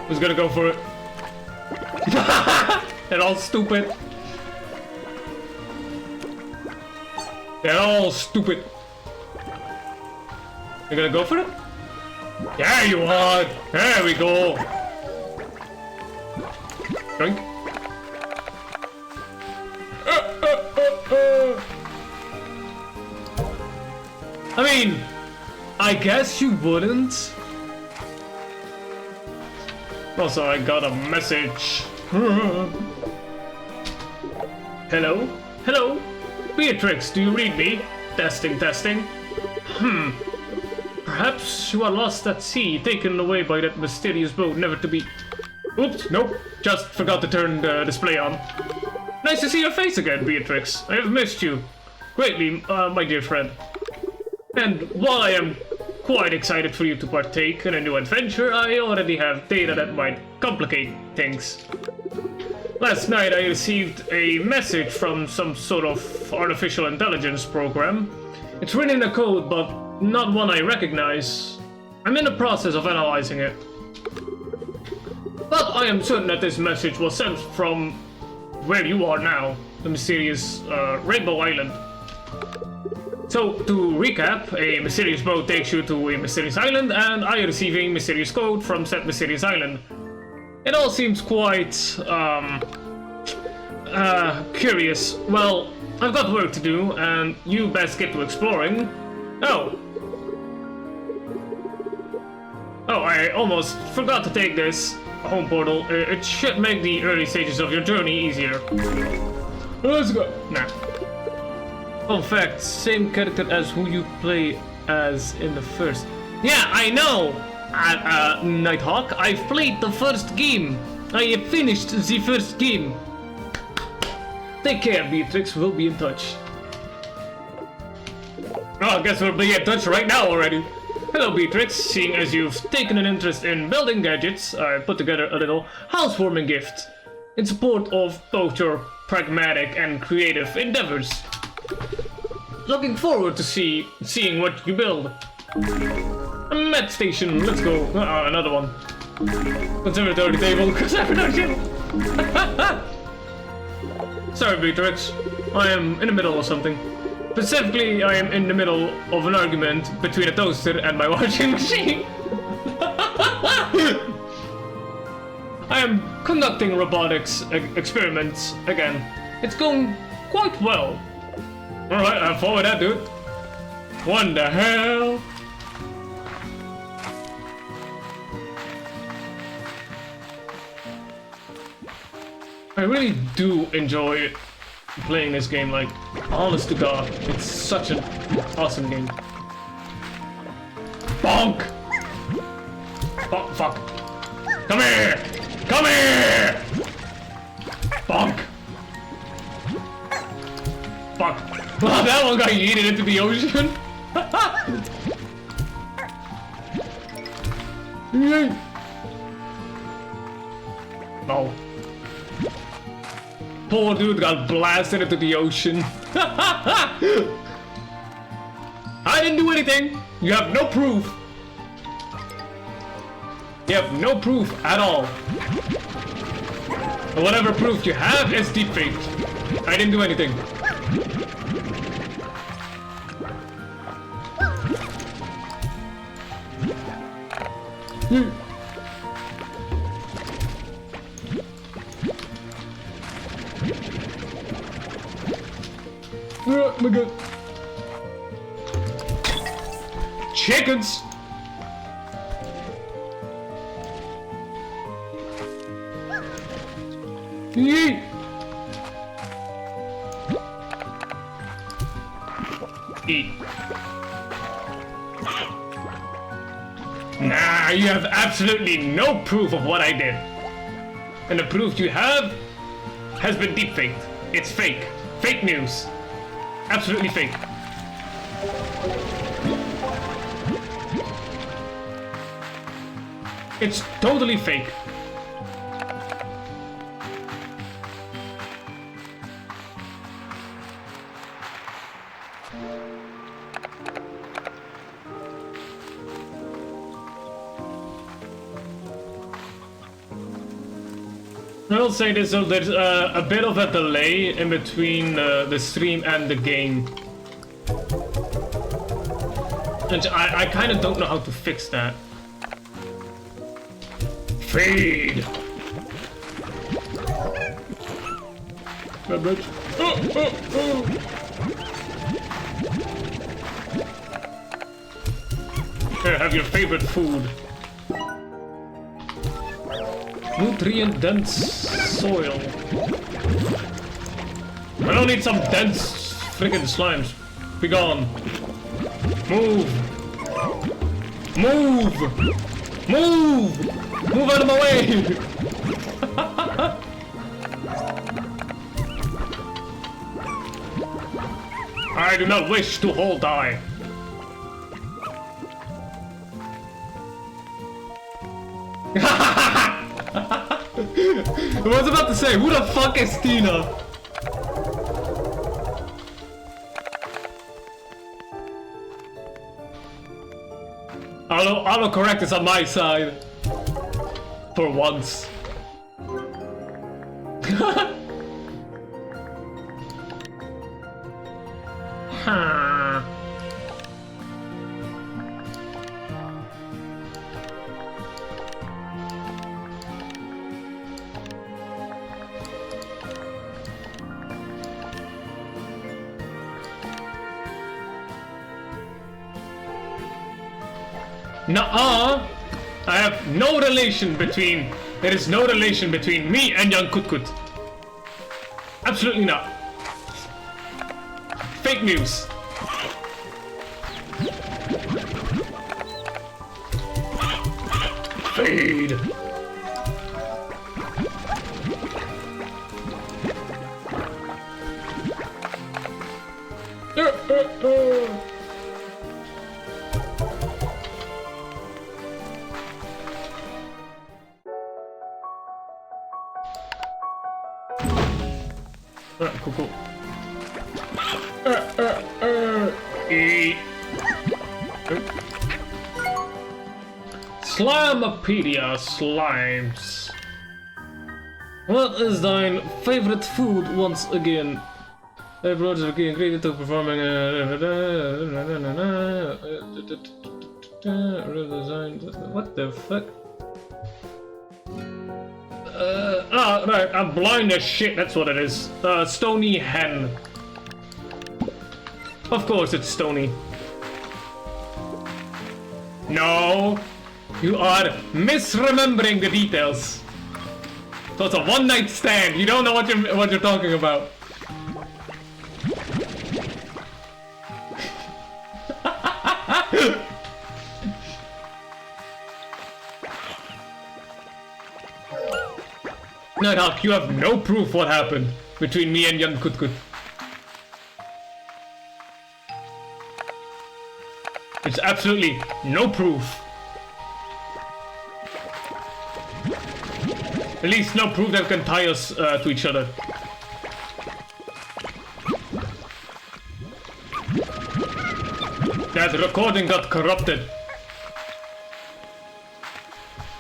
Who's gonna go for it? They're all stupid. They're all stupid. You're gonna go for it? Yeah, you are! There we go! Drink. I mean, I guess you wouldn't. Also, I got a message. Hello? Hello? Beatrix, do you read me? Testing, testing. Perhaps you are lost at sea, taken away by that mysterious boat, never to be... Oops, nope. Just forgot to turn the display on. Nice to see your face again, Beatrix. I have missed you greatly, my dear friend. And while I am quite excited for you to partake in a new adventure, I already have data that might complicate things. Last night I received a message from some sort of artificial intelligence program. It's written in a code, but not one I recognize. I'm in the process of analyzing it. But I am certain that this message was sent from where you are now, the mysterious Rainbow Island. So, to recap, a mysterious boat takes you to a mysterious island, and I am receiving mysterious code from said mysterious island. It all seems quite, curious. Well, I've got work to do, and you best get to exploring. Oh, I almost forgot to take this home portal. It should make the early stages of your journey easier. Let's go. Nah. Fun fact, same character as who you play as in the first. Yeah, I know! Nighthawk, I've played the first game. I have finished the first game. Take care, Beatrix. We'll be in touch. Oh, I guess we'll be in touch right now already. Hello, Beatrix. Seeing as you've taken an interest in building gadgets, I put together a little housewarming gift in support of both your pragmatic and creative endeavors. Looking forward to seeing what you build. A med station. Let's go. Another one. Conservatory table. Conservatory. Sorry, Beatrix. I am in the middle of something. Specifically, I am in the middle of an argument between a toaster and my washing machine. I am conducting robotics experiments again. It's going quite well. Alright, I'm forward that, dude. What the hell? I really do enjoy playing this game, like, honest to God, it's such an awesome game. Bonk! Oh, fuck. Come here! Come here! Bonk! Fuck. Wow, that one got yeeted into the ocean. No. Poor dude got blasted into the ocean. I didn't do anything. You have no proof. You have no proof at all. And whatever proof you have is deepfake. I didn't do anything. Oh my god. Chickens! Yeet! Eat. Nah, you have absolutely no proof of what I did. And the proof you have has been deepfaked. It's fake. Fake news. Absolutely fake. It's totally fake. I will say this, so there's a bit of a delay in between the stream and the game. And I kind of don't know how to fix that. Feed! Bad bitch. Oh, oh, oh. Here, have your favorite food. Nutrient-dense soil. I don't need some dense freaking slimes. Be gone. Move. Move. Move. Move out of my way. I do not wish to hold die. I was about to say, who the fuck is Tina? Autocorrect is on my side. For once. Huh. Nuh-uh! I have no relation between... There is no relation between me and young Kutkut. Absolutely not. Fake news. Feed. Alright, cool. Eat. Slimepedia slimes. What is thine favorite food once again? The approach of key ingredient to performing what the fuck? Right, I'm blind as shit, that's what it is. Stony hen. Of course it's Stony. No! You are misremembering the details. So it's a one-night stand. You don't know what you're talking about. Nighthawk, you have no proof what happened between me and young Kutkut. It's absolutely no proof. At least no proof that can tie us to each other. That recording got corrupted.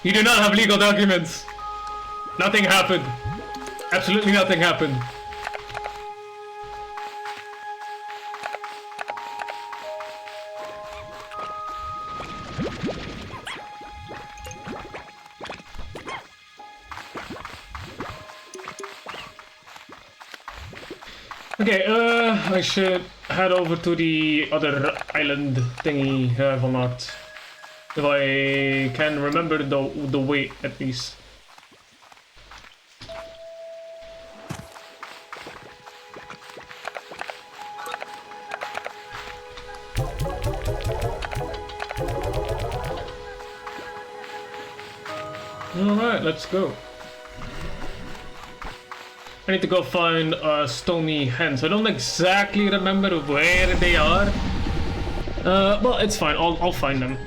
You do not have legal documents. Nothing happened. Absolutely nothing happened. Okay, I should head over to the other island thingy have or not. If I can remember the way at least. Alright, let's go. I need to go find Stony Hens. I don't exactly remember where they are. Well, it's fine. I'll find them.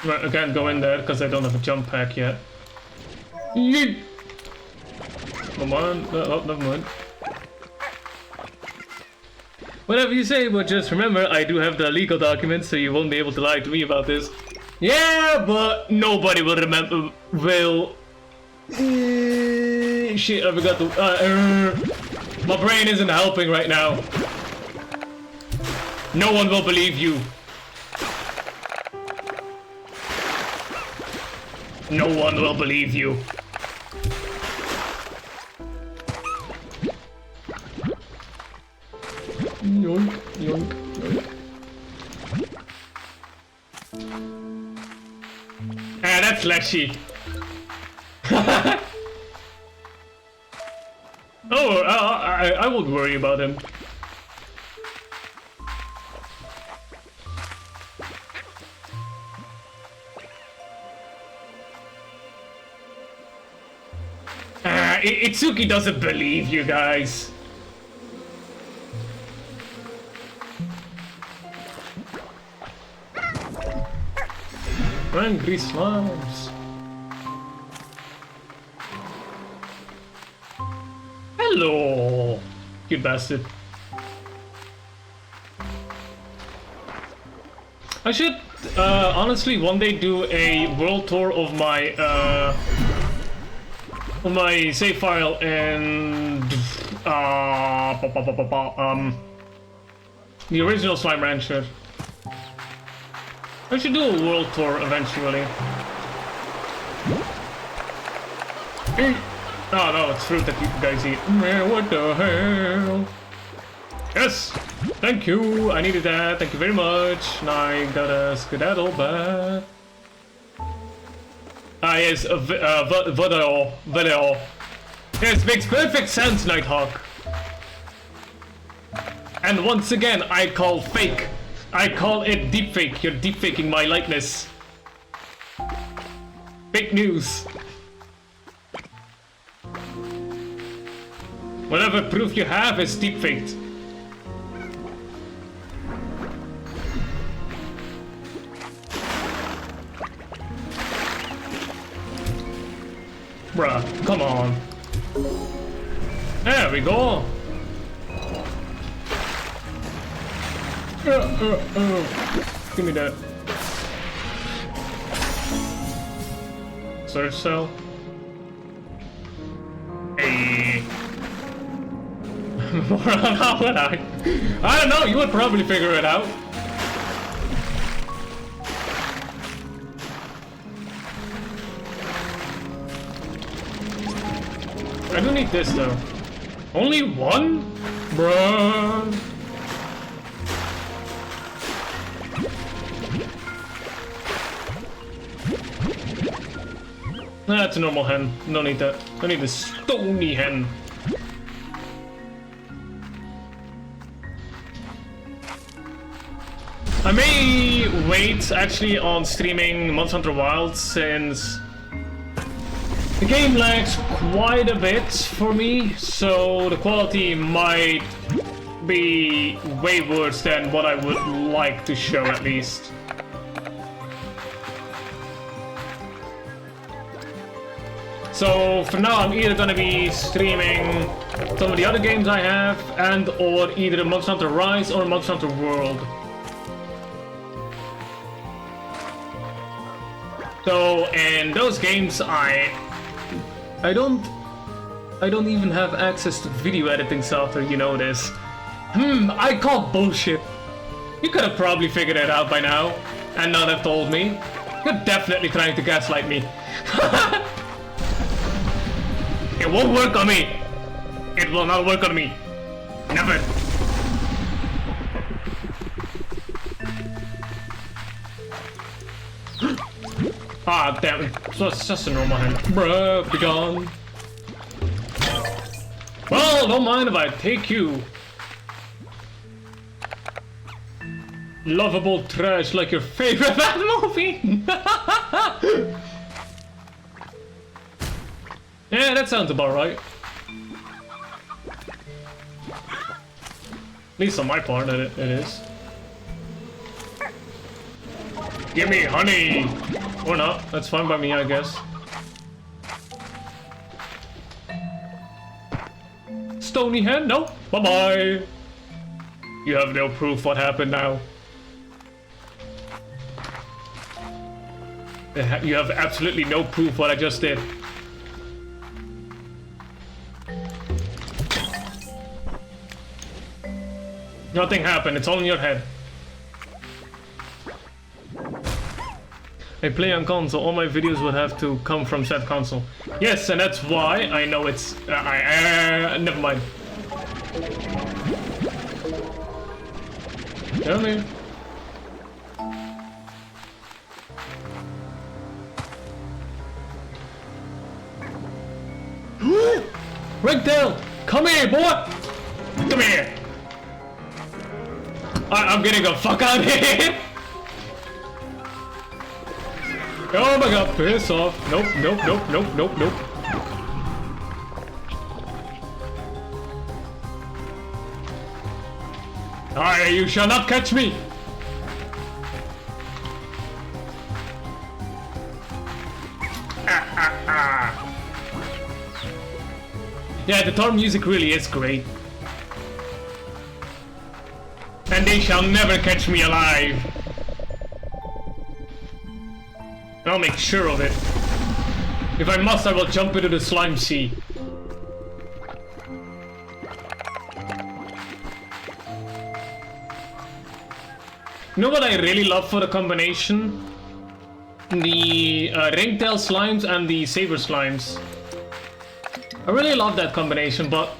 Right, I can't go in there because I don't have a jump pack yet. Yeet! Come on. Oh, never mind. Whatever you say, but just remember, I do have the legal documents, so you won't be able to lie to me about this. Yeah, but nobody will remember. Shit, I forgot to. My brain isn't helping right now. No one will believe you. No one will believe you. Yoink, yoink, yoink. Ah, that's Leshy. Oh, I won't worry about him. Itsuki doesn't believe you guys. Angry slimes. Hello, you bastard. I should honestly one day do a world tour of my save file and the original Slime Rancher. I should do a world tour eventually. Oh no, it's fruit that you guys eat. Man, what the hell? Yes! Thank you! I needed that, thank you very much. Now I gotta skedaddle back. Ah yes, Vodao. Yes, makes perfect sense, Nighthawk. And once again, I call fake. I call it deepfake. You're deepfaking my likeness. Fake news. Whatever proof you have is deepfaked. Bruh, come on. There we go. Give me that. Search cell. Hey. How would I don't know, you would probably figure it out. I do need this though. Only one? Bruh. That's a normal hen. Don't need that. I need the stony hen. I may wait actually on streaming Monster Hunter Wilds since the game lags quite a bit for me, so the quality might be way worse than what I would like to show at least. So for now I'm either gonna be streaming some of the other games I have and or either Monster Hunter Rise or Monster Hunter World. So in those games I don't even have access to video editing software, you know this. I call bullshit. You could have probably figured it out by now and not have told me. You're definitely trying to gaslight me. It won't work on me. It will not work on me. Never. Ah, damn it. So it's just a normal hand. Bruh, be gone. Well, don't mind if I take you. Lovable trash like your favorite bad movie. Yeah, that sounds about right. At least on my part, it is. Give me honey! Or not, that's fine by me, I guess. Stony hen? No. Bye-bye. You have no proof what happened now. You have absolutely no proof what I just did. Nothing happened, it's all in your head. I play on console, all my videos would have to come from said console. Yes, and that's why I know it's... never mind. Tell me. Ringtail! Come here, boy! Come here! I'm getting the fuck out of here! Oh my god, piss off. Nope, nope, nope, nope, nope, nope. Alright, you shall not catch me! Yeah, the Thor music really is great. And they shall never catch me alive. I'll make sure of it. If I must, I will jump into the slime sea. You know what I really love for the combination? The ringtail slimes and the saber slimes. I really love that combination, but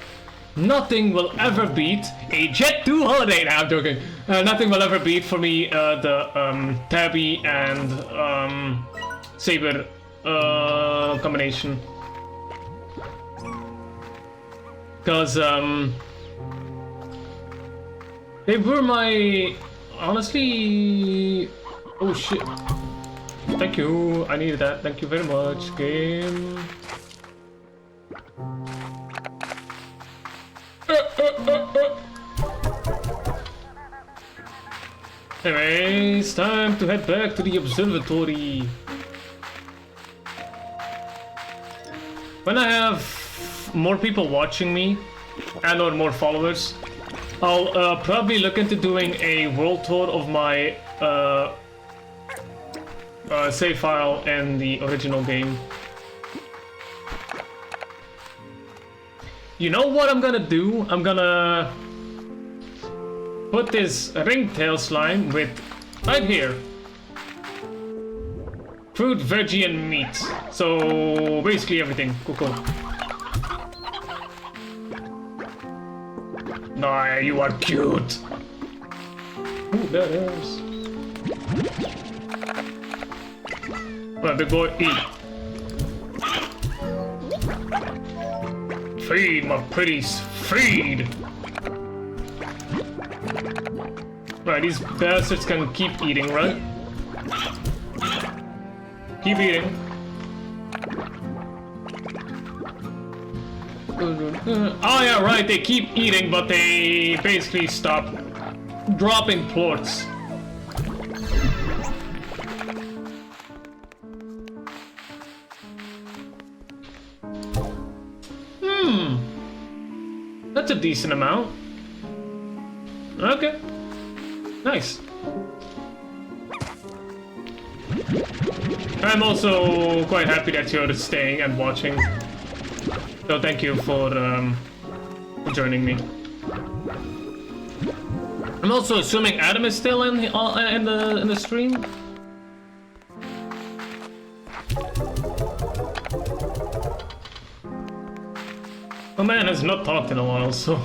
nothing will ever beat a Jet 2 holiday. Nah, I'm joking. Nothing will ever beat for me the Tabby and Saber combination. Because they were my... honestly... oh shit. Thank you. I needed that. Thank you very much, game. Anyway, it's time to head back to the observatory. When I have more people watching me and or more followers, I'll probably look into doing a world tour of my save file in the original game. You know what I'm gonna do? I'm gonna put this ringtail slime with right here. Fruit, veggie, and meat. So basically everything. Cool. Nah, you are cute. Ooh, that is. Well, big boy, eat. Feed, my pretties, feed! Right, these bastards can keep eating, right? Keep eating. Oh yeah, right, they keep eating, but they basically stop dropping plorts. That's a decent amount. Okay. Nice. I'm also quite happy that you're staying and watching. So thank you for joining me. I'm also assuming Adam is still in the stream. Oh man has not talked in a while, so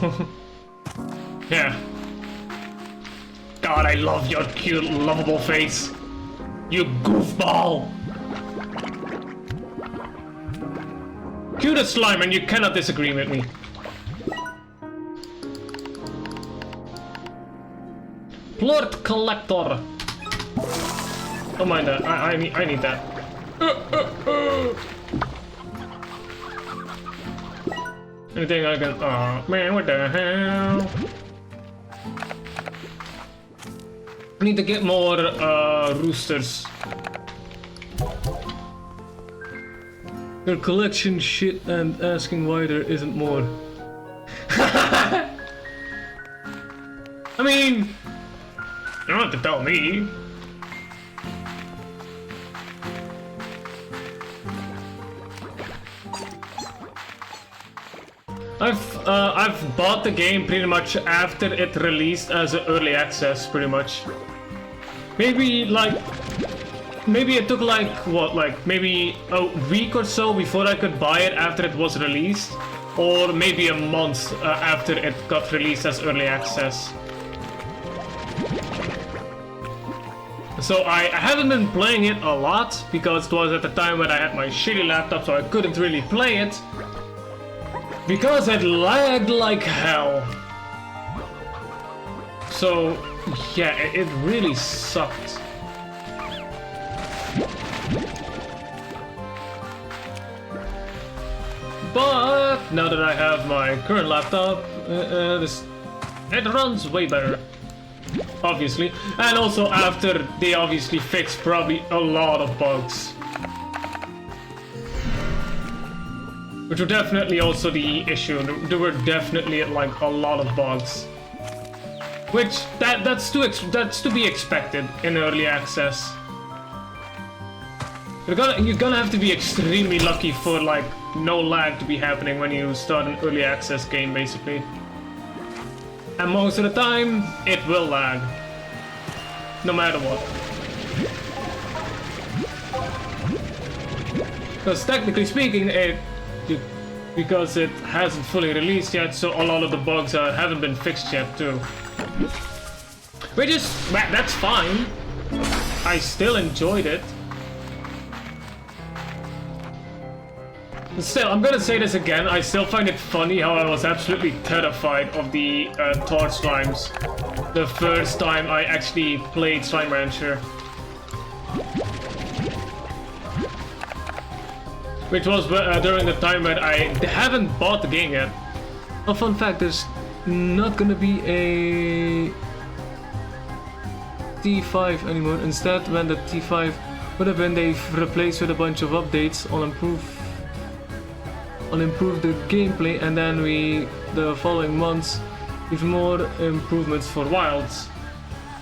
yeah. God, I love your cute, lovable face. You goofball. Cutest slime, and you cannot disagree with me. Plort collector. Don't mind that. I need that. Anything I can. Oh man, what the hell? I need to get more roosters. Your collection shit and asking why there isn't more. I mean, you don't have to tell me. I've bought the game pretty much after it released as an early access, pretty much. Maybe it took like what, like maybe a week or so before I could buy it after it was released, or maybe a month after it got released as early access. So I haven't been playing it a lot because it was at the time when I had my shitty laptop, so I couldn't really play it. Because it lagged like hell. So, yeah, it really sucked. But now that I have my current laptop, it runs way better. Obviously. And also after they obviously fixed probably a lot of bugs. Which were definitely also the issue. There were definitely like a lot of bugs, which that's to be expected in early access. You're gonna have to be extremely lucky for like no lag to be happening when you start an early access game, basically. And most of the time, it will lag, no matter what. Because technically speaking, because it hasn't fully released yet, so a lot of the bugs haven't been fixed yet too. Which is, that's fine. I still enjoyed it. Still, I'm gonna say this again, I still find it funny how I was absolutely terrified of the torch slimes the first time I actually played Slime Rancher. which was during the time when I haven't bought the game yet. A fun fact, there's not gonna be a T5 anymore. Instead, when the T5 would have been, they've replaced with a bunch of updates on improve the gameplay, and then the following months even more improvements for Wilds.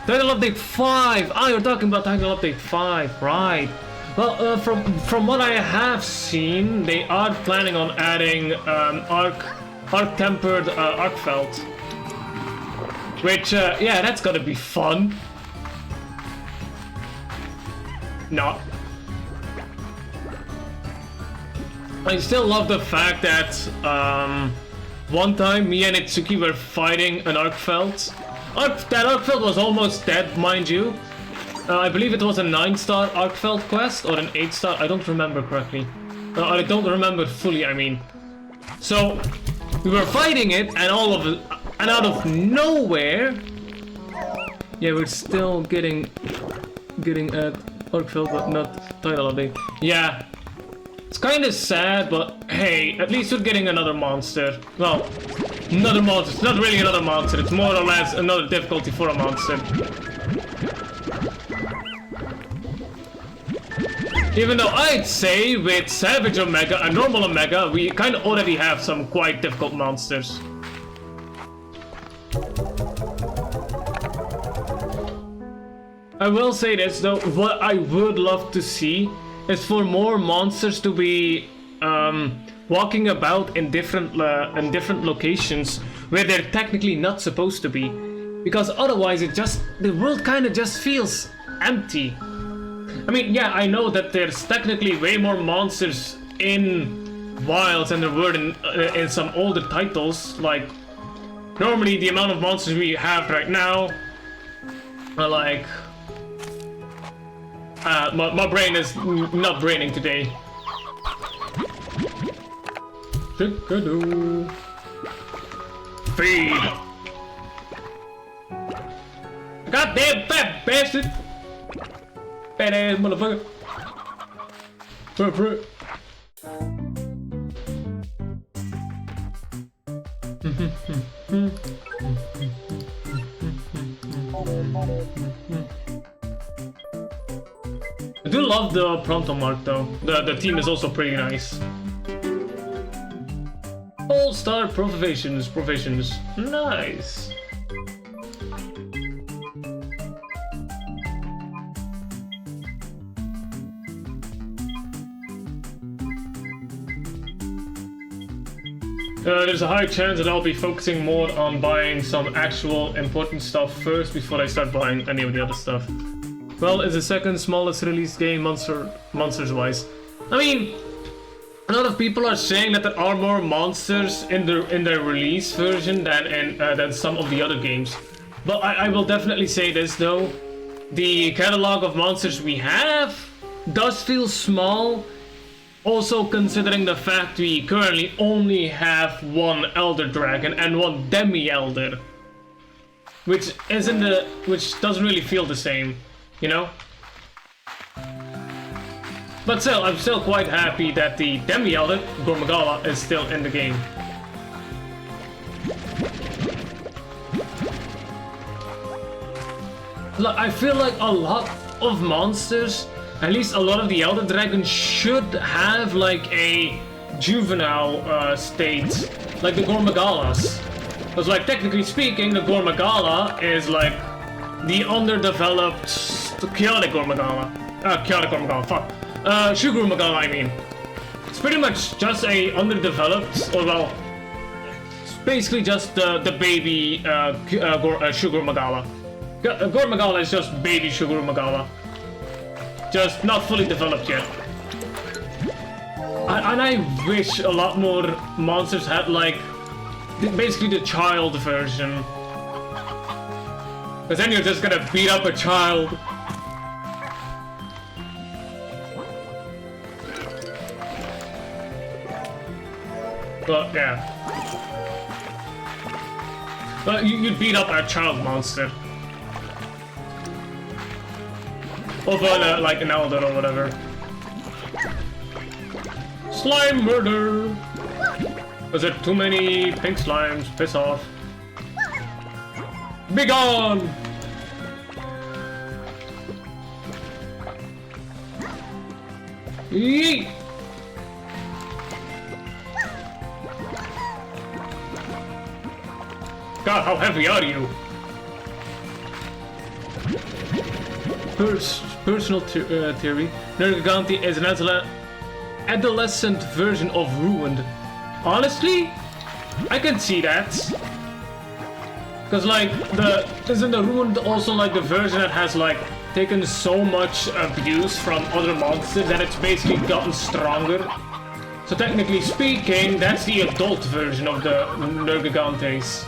Title Update 5! Ah, you're talking about Title Update 5, right. Well, from what I have seen, they are planning on adding arc-tempered Arkfeld. Which, yeah, that's gonna be fun. No. I still love the fact that, one time me and Itsuki were fighting an Arkfeld. That Arkfeld was almost dead, mind you. I believe it was a 9-star Arkfeld quest, or an 8-star, I don't remember correctly. I don't remember fully, I mean. So, we were fighting it, and out of nowhere... Yeah, we're still getting at Arkfeld, but not Title Update. Yeah. It's kinda sad, but hey, at least we're getting another monster. Well, another monster. It's not really another monster, it's more or less another difficulty for a monster. Even though I'd say with Savage Omega and Normal Omega, we kinda already have some quite difficult monsters. I will say this though, what I would love to see is for more monsters to be walking about in different locations where they're technically not supposed to be, because otherwise the world kind of just feels empty. I mean, yeah, I know that there's technically way more monsters in Wilds than there were in some older titles. Like, normally the amount of monsters we have right now are like... my brain is not braining today. Chickadoo. Feed. Goddamn fat bastard. Fat ass motherfucker. Fruit. I do love the Pronto Mark though. The team is also pretty nice. All-star provisions. Nice. There's a high chance that I'll be focusing more on buying some actual important stuff first before I start buying any of the other stuff. Well, it's the second smallest release game monsters-wise. I mean, a lot of people are saying that there are more monsters in their release version than some of the other games. But I will definitely say this though, the catalog of monsters we have does feel small. Also considering the fact we currently only have one Elder Dragon and one Demi-Elder, which doesn't really feel the same, you know? But still, I'm still quite happy that the Demi-Elder, Gormagala, is still in the game. Look, I feel like a lot of monsters, at least a lot of the Elder Dragons, should have like a juvenile state, like the Gormagalas. Because like technically speaking, the Gormagala is like the underdeveloped Chaotic Gormagala. Shuguru Magala, I mean. It's pretty much just a underdeveloped, or well, it's basically just the baby Shuguru Magala. Gormagala is just baby Shuguru Magala. Just not fully developed yet. And I wish a lot more monsters had like basically the child version. Because then you're just gonna beat up a child. But yeah. But you'd beat up a child monster. Over like an elder or whatever. Slime murder! Was there too many pink slimes? Piss off. Be gone! Yeet! God, how heavy are you? Personal theory. Nergigante is an adolescent version of Ruined. Honestly, I can see that. Because like, isn't the Ruined also like the version that has like taken so much abuse from other monsters that it's basically gotten stronger? So technically speaking, that's the adult version of the Nergigantes.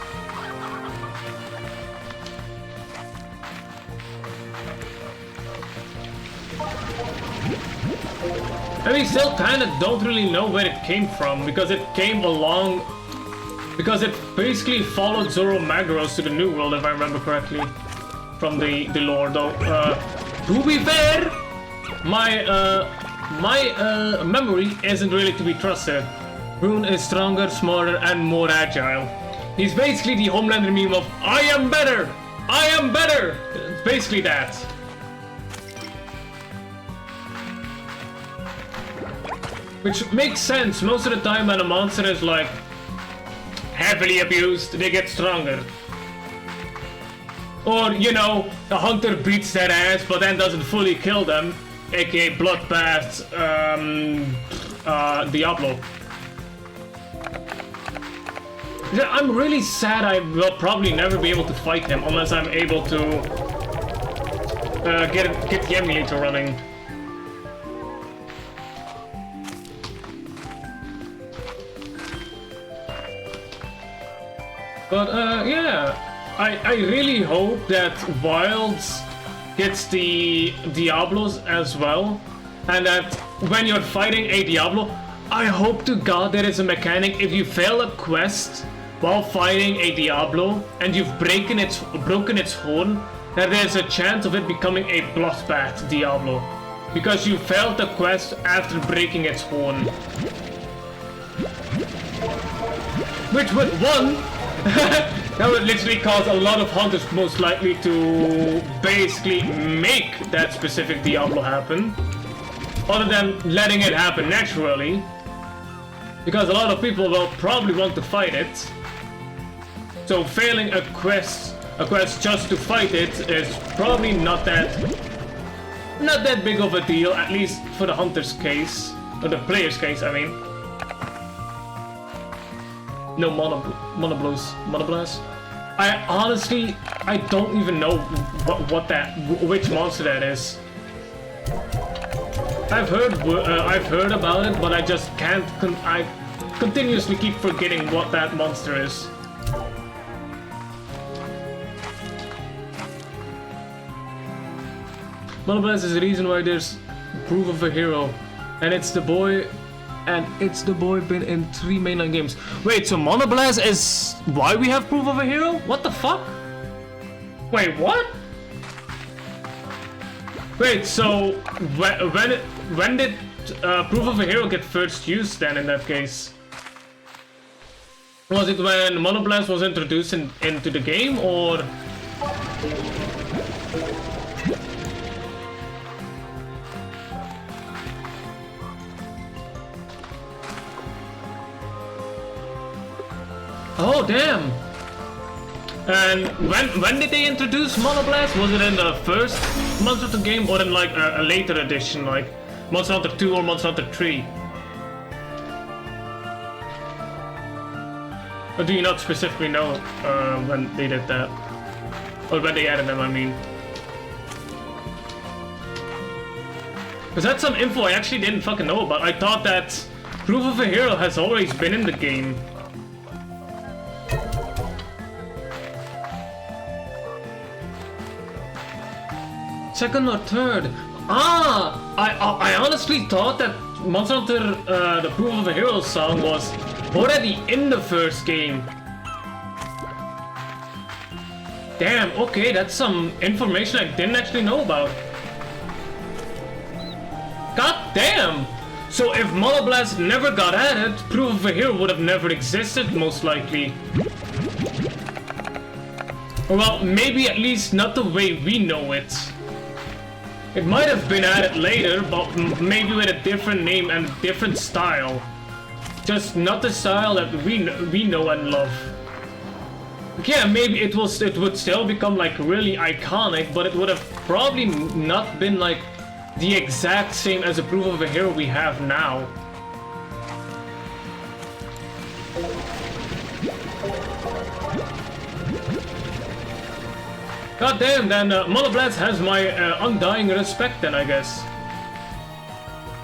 And we still kind of don't really know where it came from, because it came along... Because it basically followed Zoro Magdaros to the New World, if I remember correctly. From the lore, though. To be fair, my memory isn't really to be trusted. Rune is stronger, smarter, and more agile. He's basically the Homelander meme of, I am better! I am better! It's basically that. Which makes sense. Most of the time when a monster is like heavily abused, they get stronger. Or, you know, a hunter beats their ass but then doesn't fully kill them, aka Bloodbath, Diablo. Yeah, I'm really sad I will probably never be able to fight him unless I'm able to get the emulator running. But yeah, I really hope that Wilds gets the Diablos as well, and that when you're fighting a Diablo, I hope to God there is a mechanic if you fail a quest while fighting a Diablo and you've broken its horn, that there's a chance of it becoming a Bloodbath Diablo, because you failed the quest after breaking its horn. Which would, one, that would literally cause a lot of hunters most likely to basically make that specific Diablo happen, other than letting it happen naturally, because a lot of people will probably want to fight it. So failing a quest just to fight it is probably not that big of a deal, at least for the hunter's case, or the player's case, I mean. No Monoblast. I honestly, I don't even know which monster that is. I've heard about it, but I just can't. I continuously keep forgetting what that monster is. Monoblast is the reason why there's proof of a hero, and it's the boy. And it's the boy been in 3 mainline games. Wait, so Monoblast is why we have proof of a hero? What the fuck? Wait, what? Wait, so when did proof of a hero get first used then in that case? Was it when Monoblast was introduced into the game, or? Oh damn! And when did they introduce Monoblast? Was it in the first Monster Hunter game, or in like a later edition, like Monster Hunter 2 or Monster Hunter 3? Or do you not specifically know when they did that? Or when they added them, I mean. Because that's some info I actually didn't fucking know about. I thought that proof of a hero has always been in the game. Second or third? I honestly thought that Monster Hunter, the Proof of a Hero song was already in the first game. Damn, okay, that's some information I didn't actually know about. God damn! So if Monoblast never got added, Proof of a Hero would have never existed, most likely. Well, maybe at least not the way we know it. It might have been added later, but maybe with a different name and different style. Just not the style that we know and love. Yeah, maybe it would still become like really iconic, but it would have probably not been like the exact same as a Proof of a Hero we have now. God damn, then Monoblast has my undying respect then, I guess.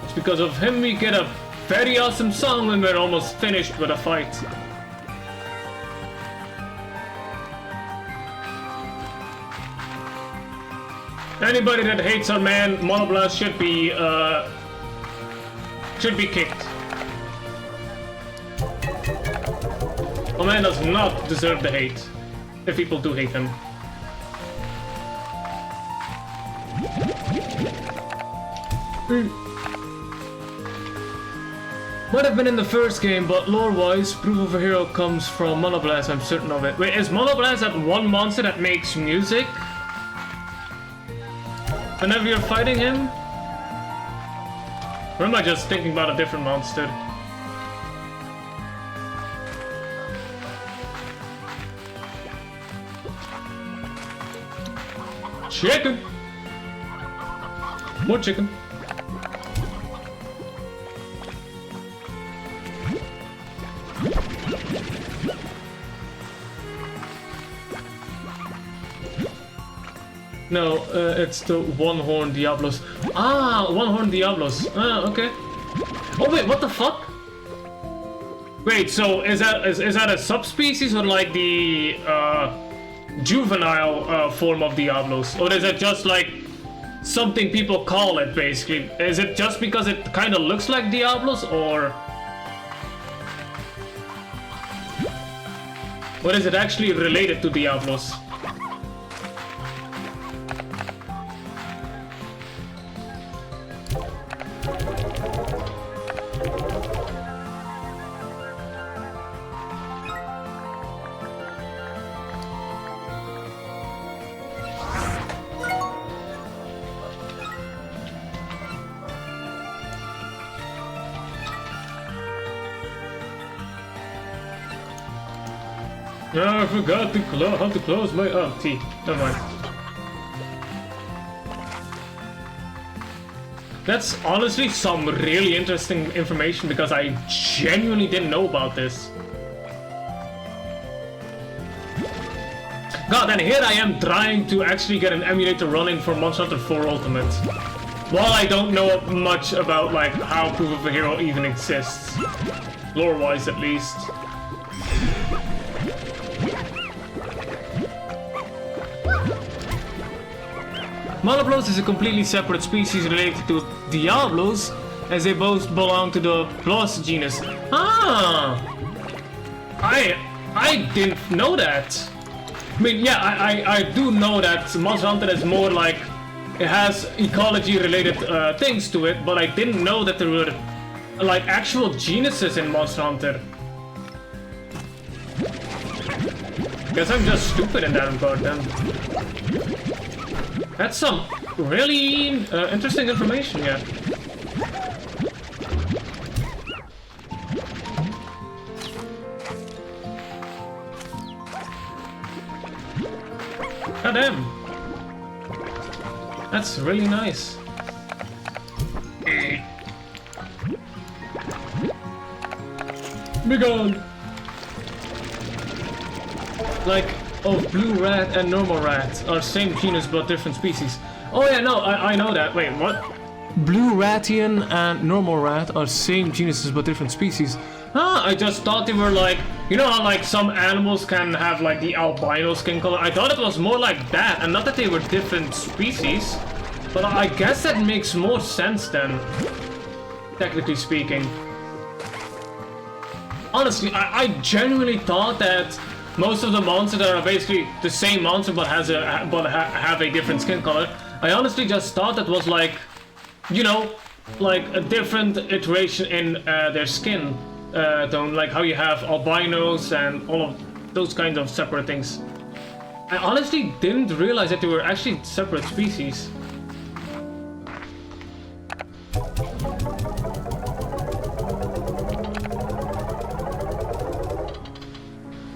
It's because of him we get a very awesome song when we're almost finished with a fight. Anybody that hates our man Monoblast should be kicked. Our man does not deserve the hate, if people do hate him. Might have been in the first game, but lore-wise, Proof of a Hero comes from Monoblast, I'm certain of it. Wait, is Monoblast that one monster that makes music? Whenever you're fighting him? Or am I just thinking about a different monster? Chicken! More chicken. No, it's the one-horned Diablos. Ah, one-horned Diablos. Ah, okay. Oh wait, what the fuck? Wait, so is that a subspecies or like the juvenile form of Diablos, or is it just like something people call it basically? Is it just because it kind of looks like Diablos, or is it actually related to Diablos? I forgot to how to close my T. Never mind. That's honestly some really interesting information because I genuinely didn't know about this. God, and here I am trying to actually get an emulator running for Monster Hunter 4 Ultimate. While I don't know much about like how Proof of a Hero even exists. Lore-wise at least. Monoblos is a completely separate species related to Diablos, as they both belong to the Plus genus. Ah! I didn't know that. I mean, yeah, I do know that Monster Hunter is more like, it has ecology-related things to it, but I didn't know that there were like actual genuses in Monster Hunter. Guess I'm just stupid in that regard then. That's some really interesting information, yeah. God damn. That's really nice. Be gone. Like, oh, blue rat and normal rat are same genus but different species. Oh yeah, no, I know that. Wait, what? Blue ratian and normal rat are same genuses but different species. Ah, I just thought they were like, you know how like some animals can have like the albino skin color? I thought it was more like that, and not that they were different species. But I guess that makes more sense then, technically speaking. Honestly, I genuinely thought that most of the monsters that are basically the same monster but have a different skin color. I honestly just thought that was like, you know, like a different iteration in their skin tone, like how you have albinos and all of those kinds of separate things. I honestly didn't realize that they were actually separate species.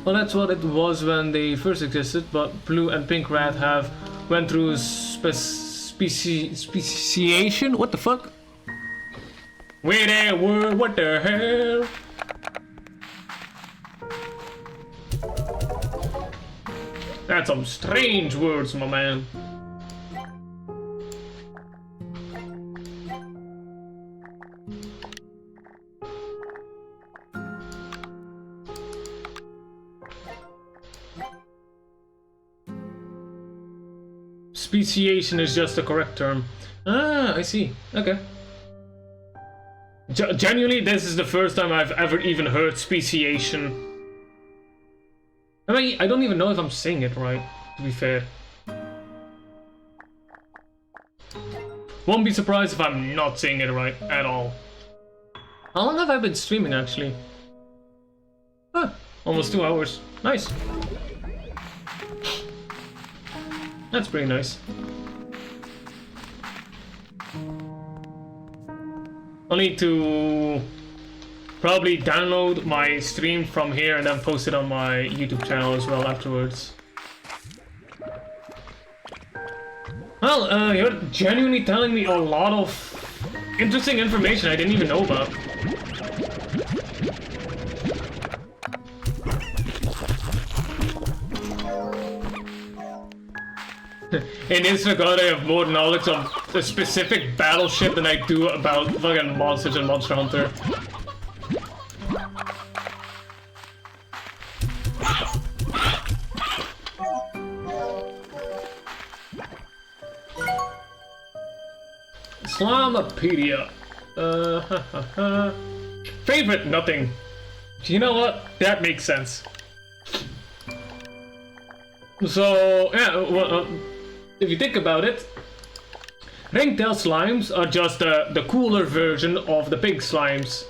Well, that's what it was when they first existed, but blue and pink rat have went through speciation? What the fuck? Where they were, what the hell? That's some strange words, my man. Speciation is just the correct term. Ah, I see. Okay. Genuinely, this is the first time I've ever even heard speciation. I mean, I don't even know if I'm saying it right, to be fair. Won't be surprised if I'm not saying it right at all. How long have I been streaming, actually? Huh, almost 2 hours. Nice. That's pretty nice. I'll need to probably download my stream from here and then post it on my YouTube channel as well afterwards. Well, you're genuinely telling me a lot of interesting information I didn't even know about. In this regard, I have more knowledge of the specific battleship than I do about fucking monsters and Monster Hunter. Islamopedia. Favorite, nothing. You know what? That makes sense. So, yeah, well, if you think about it, ringtail slimes are just the cooler version of the pig slimes.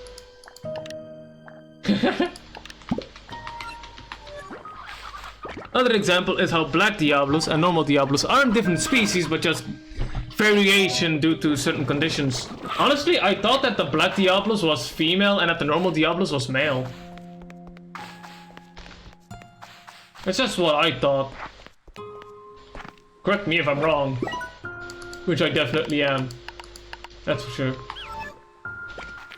Another example is how black Diablos and normal Diablos aren't different species, but just variation due to certain conditions. Honestly, I thought that the black Diablos was female and that the normal Diablos was male. That's just what I thought. Correct me if I'm wrong. Which I definitely am. That's for sure.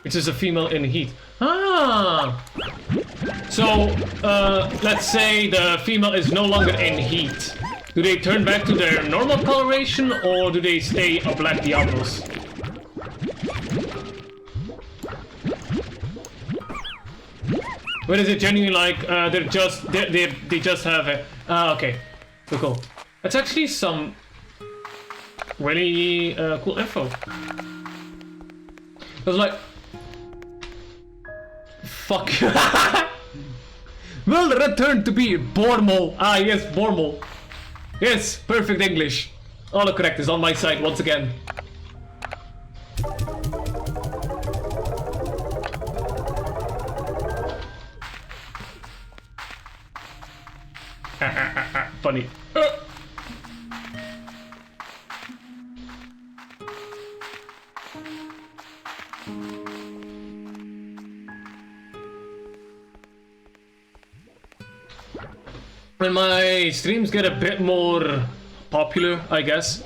It's just a female in heat. Ah! So, let's say the female is no longer in heat. Do they turn back to their normal coloration, or do they stay a black Diablos? What is it genuinely like? They just have a... okay. Cool. That's actually some really cool info. I was like... Fuck. Will return to be Bormol. Ah, yes, Bormol. Yes, perfect English. Autocorrect is on my side once again. Funny. When my streams get a bit more popular, I guess,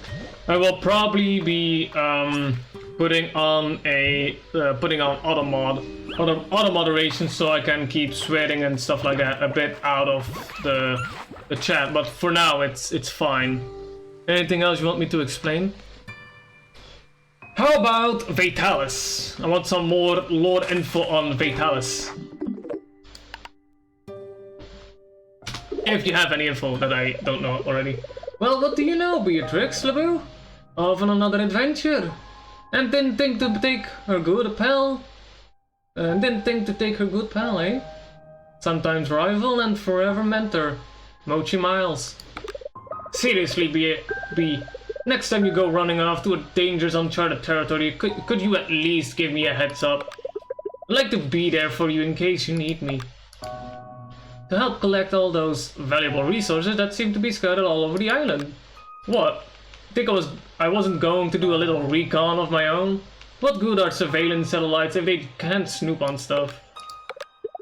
I will probably be putting on auto moderation so I can keep sweating and stuff like that a bit out of the chat. But for now, it's fine. Anything else you want me to explain? How about Vatalis? I want some more lore info on Vatalis. If you have any info that I don't know already. Well, what do you know, Beatrix LeBeau? Off on another adventure. And didn't think to take her good pal. Eh? Sometimes rival and forever mentor. Mochi Miles. Seriously, B. Next time you go running off to a dangerous uncharted territory, could you at least give me a heads up? I'd like to be there for you in case you need me. To help collect all those valuable resources that seem to be scattered all over the island. What? Think I wasn't going to do a little recon of my own? What good are surveillance satellites if they can't snoop on stuff?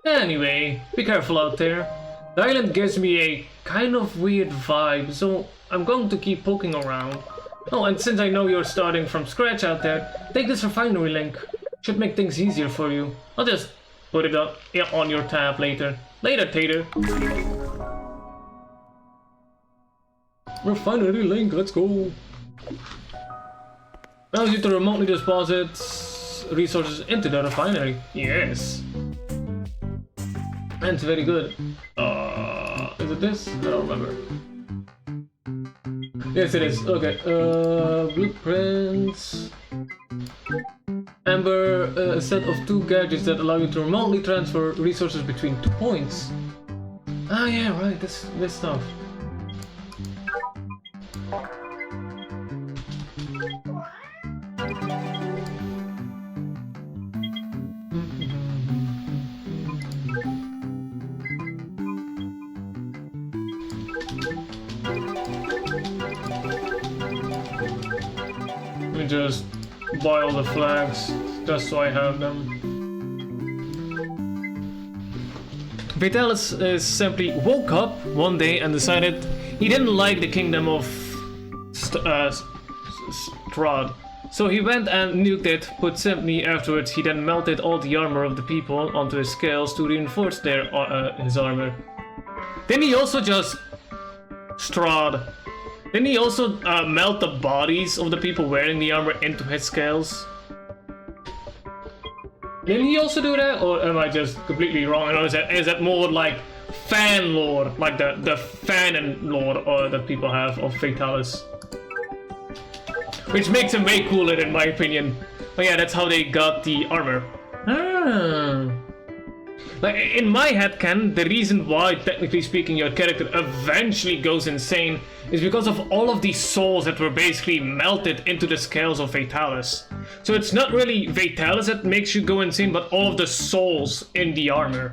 Anyway, be careful out there. The island gives me a kind of weird vibe, so I'm going to keep poking around. Oh, and since I know you're starting from scratch out there, take this refinery link. Should make things easier for you. I'll just put it up on your tab later. Later, Tater. Refinery link, let's go. Allows you to remotely deposit resources into the refinery. Yes. And it's very good. Is it this? I don't remember. Yes, it is. Okay. Blueprints. Amber, a set of 2 gadgets that allow you to remotely transfer resources between 2 points. Ah, yeah, right. This stuff. Let me just buy all the flags, just so I have them. Vitalis simply woke up one day and decided he didn't like the kingdom of Strahd. So he went and nuked it. Put simply, afterwards he then melted all the armor of the people onto his scales to reinforce his armor. Didn't he also just... Strahd. Didn't he also melt the bodies of the people wearing the armor into his scales? Didn't he also do that? Or am I just completely wrong? Or is that more like fan lore? Like the fan and lore that people have of Fatalis? Which makes him way cooler in my opinion. But yeah, that's how they got the armor. Ah. Like, in my headcanon, the reason why, technically speaking, your character eventually goes insane is because of all of these souls that were basically melted into the scales of Vatalis. So it's not really Vatalis that makes you go insane, but all of the souls in the armor.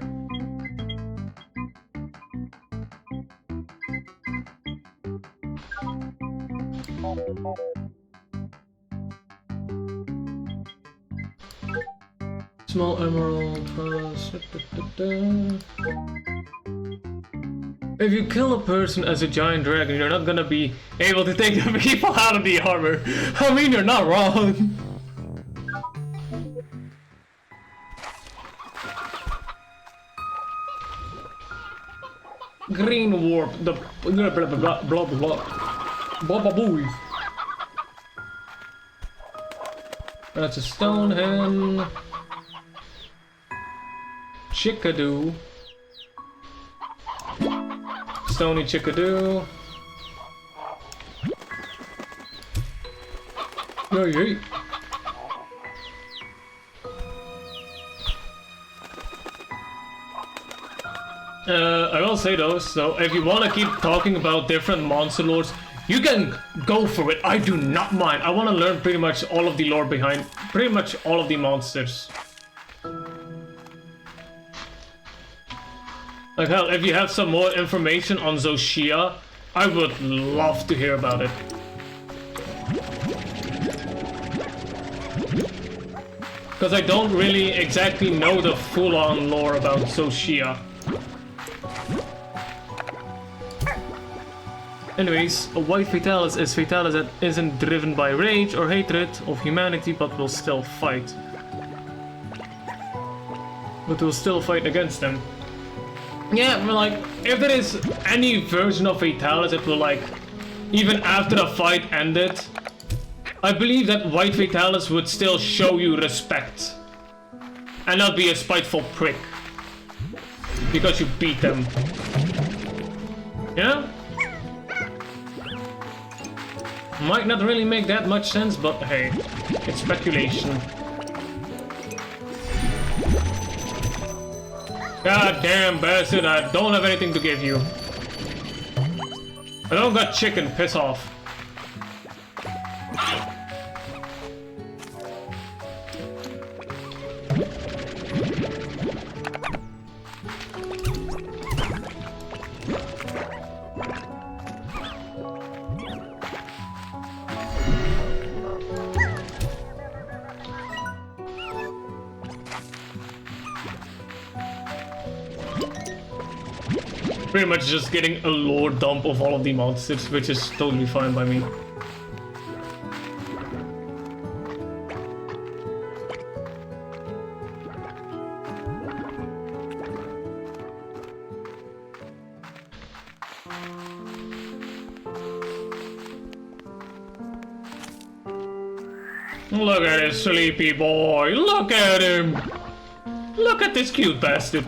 Small emerald. If you kill a person as a giant dragon, you're not gonna be able to take the people out of the armor. I mean, you're not wrong. Green warp. The blah blah blah blah blah blah blah boo. That's a stone hen. Chickadoo. Stony chickadoo. Yay. I will say though, so if you want to keep talking about different monster lores, you can go for it. I do not mind. I want to learn pretty much all of the lore behind pretty much all of the monsters. Like hell, if you have some more information on Xochitl, I would love to hear about it. Because I don't really exactly know the full-on lore about Xochitl. Anyways, a white Fatalis is Fatalis that isn't driven by rage or hatred of humanity, but will still fight. But will still fight against them. Yeah, but like, if there is any version of Fatalis that will like, even after the fight ended, I believe that white Fatalis would still show you respect. And not be a spiteful prick. Because you beat them. Yeah? Might not really make that much sense, but hey, it's speculation. God damn bastard, I don't have anything to give you. I don't got chicken, piss off. Pretty much just getting a lore dump of all of the monsters, which is totally fine by me. Look at this sleepy boy, look at him! Look at this cute bastard.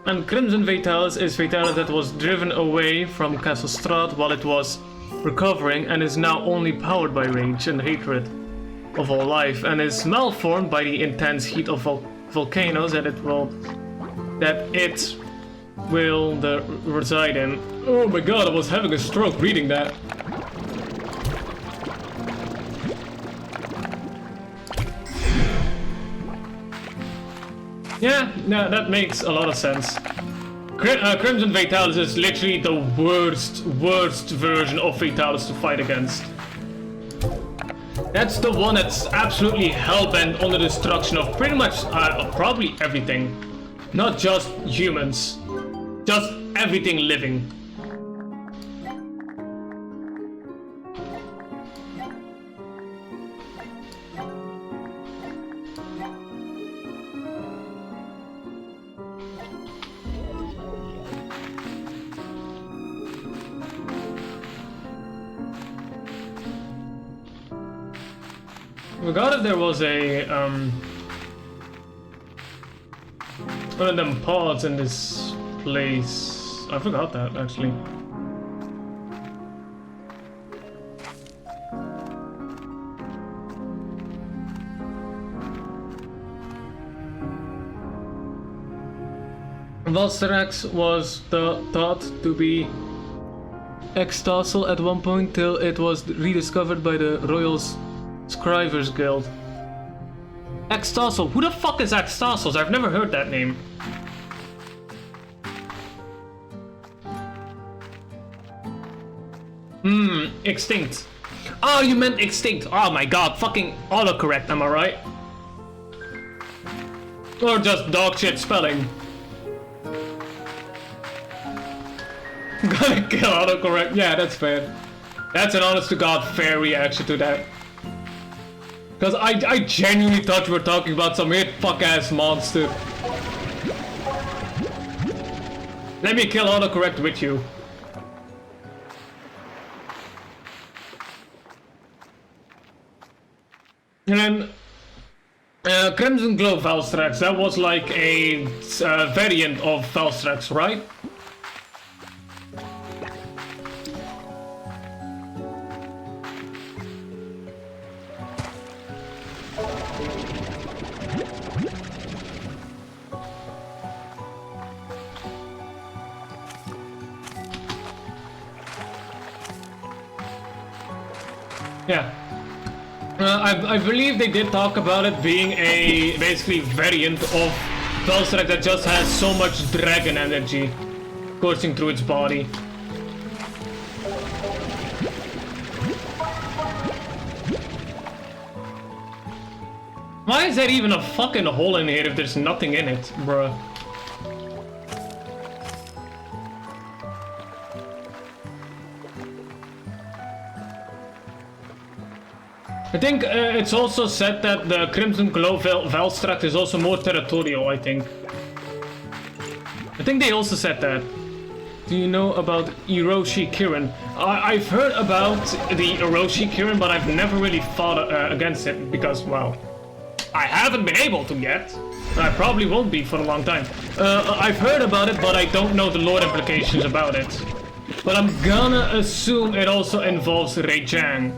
And Crimson Fatalis is Fatalis that was driven away from Castle Strahd while it was recovering and is now only powered by rage and hatred of all life and is malformed by the intense heat of volcanoes that it will reside in. Oh my god, I was having a stroke reading that. Yeah, no, that makes a lot of sense. Crimson Fatalis is literally the worst version of Fatalis to fight against. That's the one that's absolutely hellbent on the destruction of pretty much probably everything. Not just humans, just everything living. I forgot if there was a one of them pods in this place. I forgot that actually. Valstrax was thought to be Extarsal at one point till it was rediscovered by the Royal Scrivers Guild. Extarsal? Who the fuck is Extarsals? I've never heard that name. Extinct. Oh, you meant extinct. Oh my god, fucking autocorrect, am I right? Or just dog shit spelling. Gotta kill autocorrect. Yeah, that's fair. That's an honest to god fair reaction to that. Because I genuinely thought you were talking about some weird fuck-ass monster. Let me kill autocorrect with you. And then Crimson Glow Valstrax, that was like a variant of Valstrax, right? Yeah. I believe they did talk about it being a basically variant of Valstrax that just has so much dragon energy coursing through its body. Why is there even a fucking hole in here if there's nothing in it, bruh? I think it's also said that the Crimson Glow Valstrax is also more territorial, I think. I think they also said that. Do you know about Hiroshi Kirin? I've heard about the Hiroshi Kirin, but I've never really fought against it because, well, I haven't been able to yet. I probably won't be for a long time. I've heard about it, but I don't know the lore implications about it. But I'm gonna assume it also involves Rei-Jang.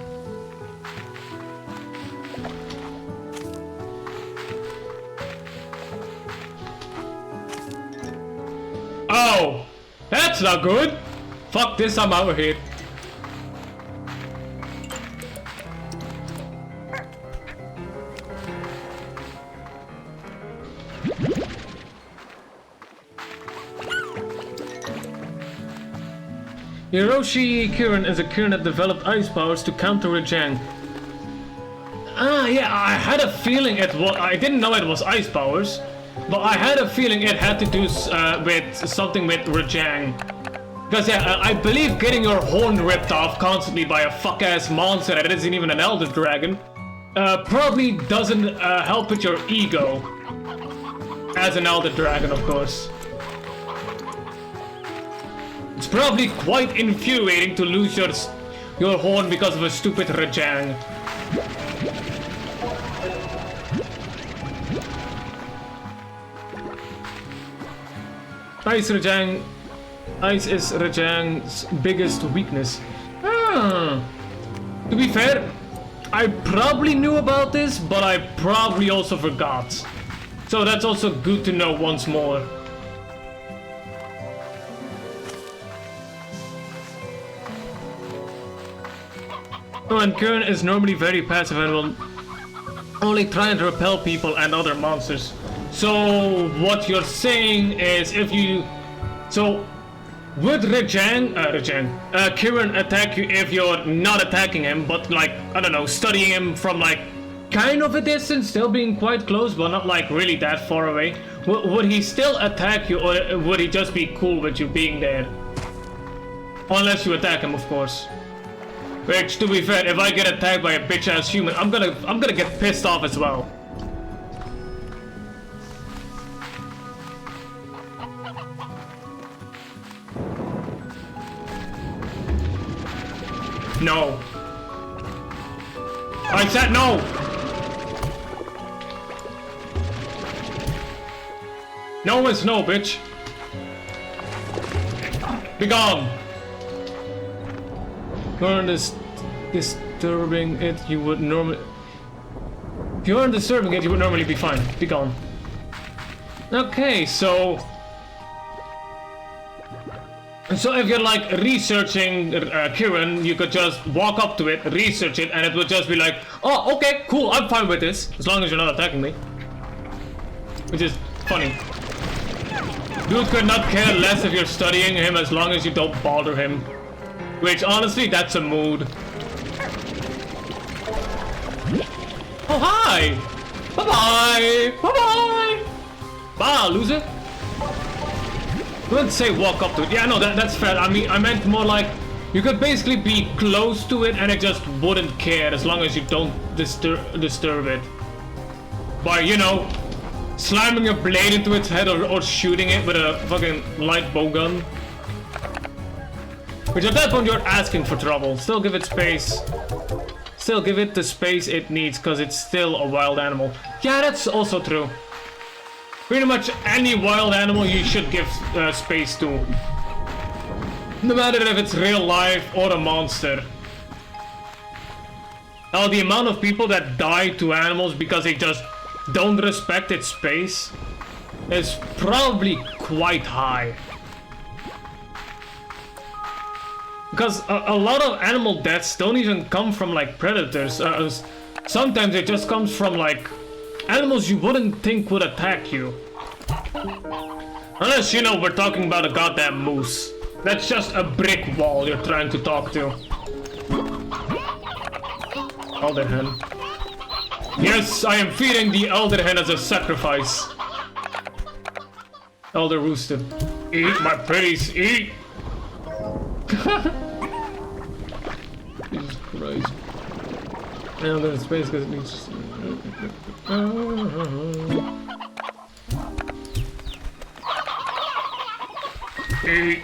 Oh, that's not good. Fuck this, I'm out of here. Hiroshi Kirin is a Kirin that developed ice powers to counter Rei-Jang. Ah, yeah, I had a feeling it was. I didn't know it was ice powers. but I had a feeling it had to do with something with Rajang. Because yeah, I believe getting your horn ripped off constantly by a fuck-ass monster that isn't even an Elder Dragon probably doesn't help with your ego. As an Elder Dragon, of course. It's probably quite infuriating to lose your horn because of a stupid Rajang. Ice Rajang. Ice is Rajang's biggest weakness. To be fair, I probably knew about this, but I probably also forgot. So that's also good to know once more. Oh, and Kieran is normally very passive and will only try to repel people and other monsters. So what you're saying is if you... So would Kieran attack you if you're not attacking him, but like, I don't know, studying him from like kind of a distance, still being quite close, but not like really that far away? Would he still attack you, or would he just be cool with you being there? Unless you attack him, of course. Which, to be fair, if I get attacked by a bitch-ass human, I'm gonna get pissed off as well. No. I said no! No is no, bitch. Be gone! You're disturbing it, you would normally... If you aren't disturbing it, you would normally be fine. Be gone. Okay, so... So if you're like researching Kieran, you could just walk up to it, research it, and it would just be like, oh, okay, cool, I'm fine with this, as long as you're not attacking me. Which is funny. Dude could not care less if you're studying him as long as you don't bother him. Which, honestly, that's a mood. Oh, hi! Bye-bye! Bye-bye! Bye, loser! I wouldn't say walk up to it. Yeah, no, that's fair. I mean, I meant more like you could basically be close to it and it just wouldn't care as long as you don't disturb it. By, you know, slamming a blade into its head or shooting it with a fucking light bow gun. Which at that point you're asking for trouble. Still give it space. Still give it the space it needs because it's still a wild animal. Yeah, that's also true. Pretty much any wild animal you should give space to. No matter if it's real life or a monster. Now the amount of people that die to animals because they just don't respect its space is probably quite high. Because a lot of animal deaths don't even come from like predators. Sometimes it just comes from like animals you wouldn't think would attack you. Unless, you know, we're talking about a goddamn moose. That's just a brick wall you're trying to talk to. Elder hen. Yes, I am feeding the elder hen as a sacrifice. Elder rooster. Eat, my pretties, eat! Jesus Christ. Now I'm in space because it needs... Eat!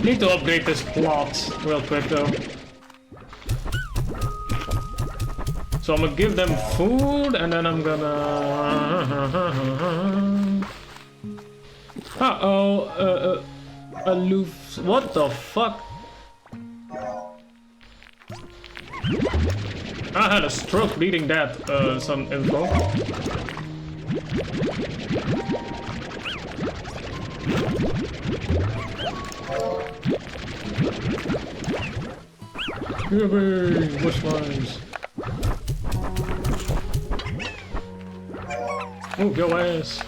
Need to upgrade this plot real quick though. So I'm gonna give them food and then I'm gonna... Uh-oh, aloof... What the fuck? I had a stroke reading that, some info. Yippee! Bush lines. Move your ass.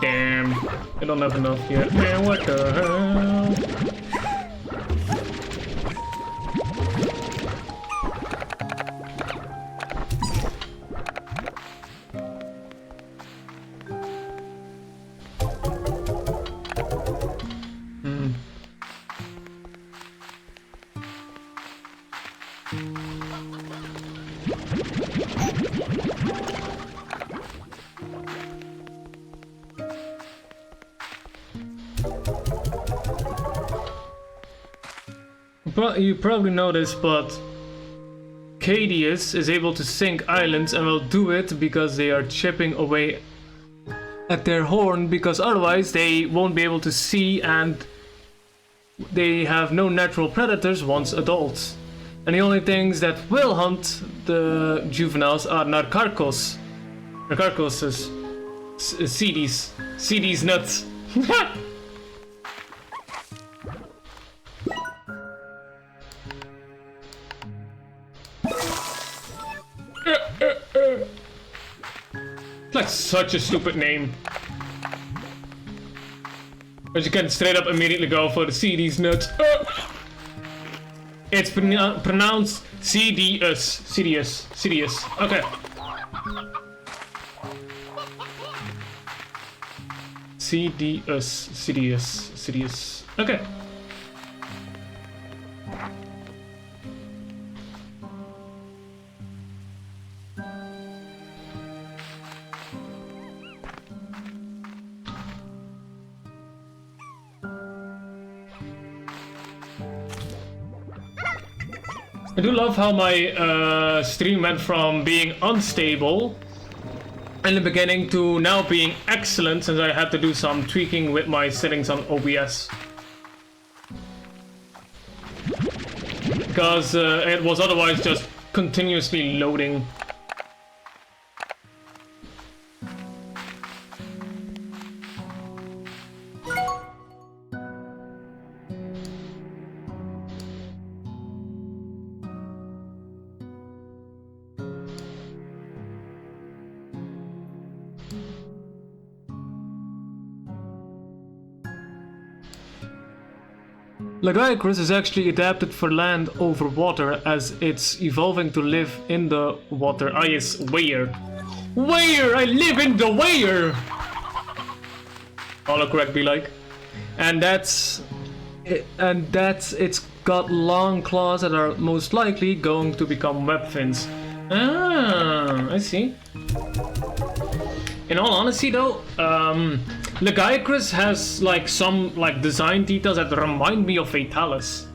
Damn, I don't have enough yet. Man, what the hell? You probably noticed, but Cadius is able to sink islands and will do it because they are chipping away at their horn, because otherwise they won't be able to see and they have no natural predators once adults. And the only things that will hunt the juveniles are Narcarcos. Narcarcos is CDs. CDs nuts. Like such a stupid name. But you can straight up immediately go for the CD's nuts. It's pronounced CDS. CDS. CDS. Okay. CDS. CDS. CDS. Okay. I do love how my stream went from being unstable in the beginning to now being excellent, since I had to do some tweaking with my settings on OBS. Because it was otherwise just continuously loading. Lagiacrus is actually adapted for land over water, as it's evolving to live in the water. Ah yes, where? Where? I live in the where? Autocorrect be like. And that's it's got long claws that are most likely going to become web fins. Ah, I see. In all honesty though, Lagiacrus has like some like design details that remind me of Fatalis.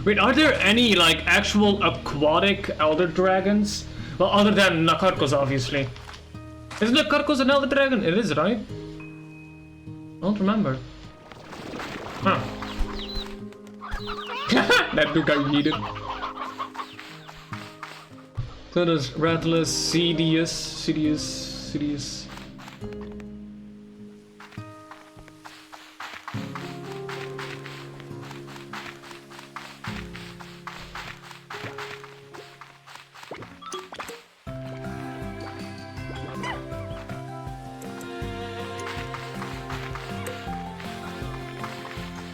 Wait, are there any like actual aquatic elder dragons? Well, other than Nakarkos, obviously. Is Nakarkos an elder dragon? It is, right? I don't remember. Huh. That dude got yeeted. So there's Rattlus, Sidious.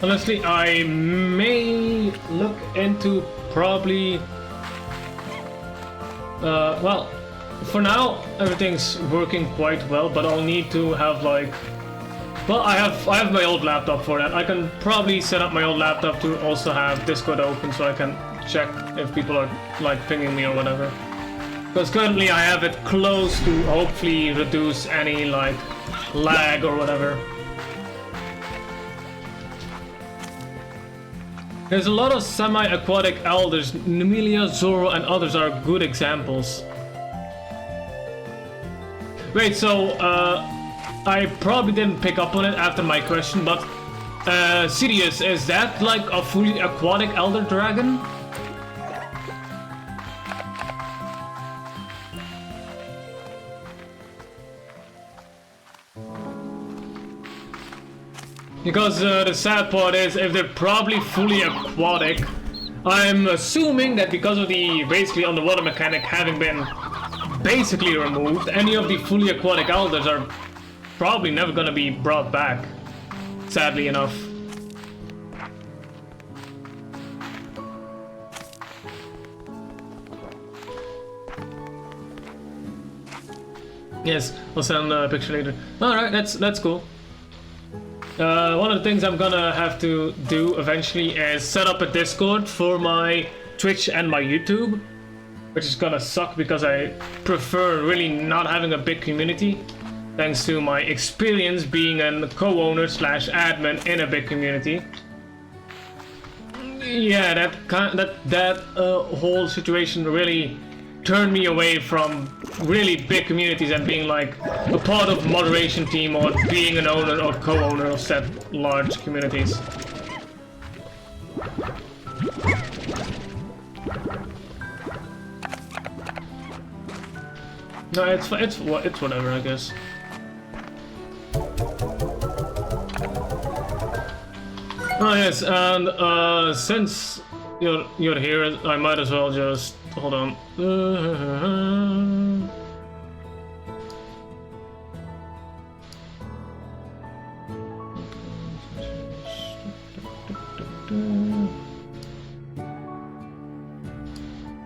Honestly, I may look into probably well, for now everything's working quite well, but I'll need to have like, well, I have my old laptop for that. I can probably set up my old laptop to also have Discord open so I can check if people are like pinging me or whatever. Because currently I have it closed to hopefully reduce any like lag or whatever. There's a lot of semi-aquatic elders. Numilia, Zoro, and others are good examples. Wait, so I probably didn't pick up on it after my question, but Sirius, is that like a fully aquatic elder dragon? Because the sad part is, if they're probably fully aquatic, I'm assuming that because of the basically underwater mechanic having been basically removed, any of the fully aquatic alders are probably never gonna be brought back, sadly enough. Yes, I'll send a picture later. Alright, that's cool. One of the things I'm gonna have to do eventually is set up a Discord for my Twitch and my YouTube, which is gonna suck because I prefer really not having a big community, thanks to my experience being a co-owner / admin in a big community. Yeah, that whole situation really turned me away from really big communities and being like a part of moderation team or being an owner or co-owner of said large communities. No, it's whatever, I guess. Oh yes, and since you're here, I might as well just hold on.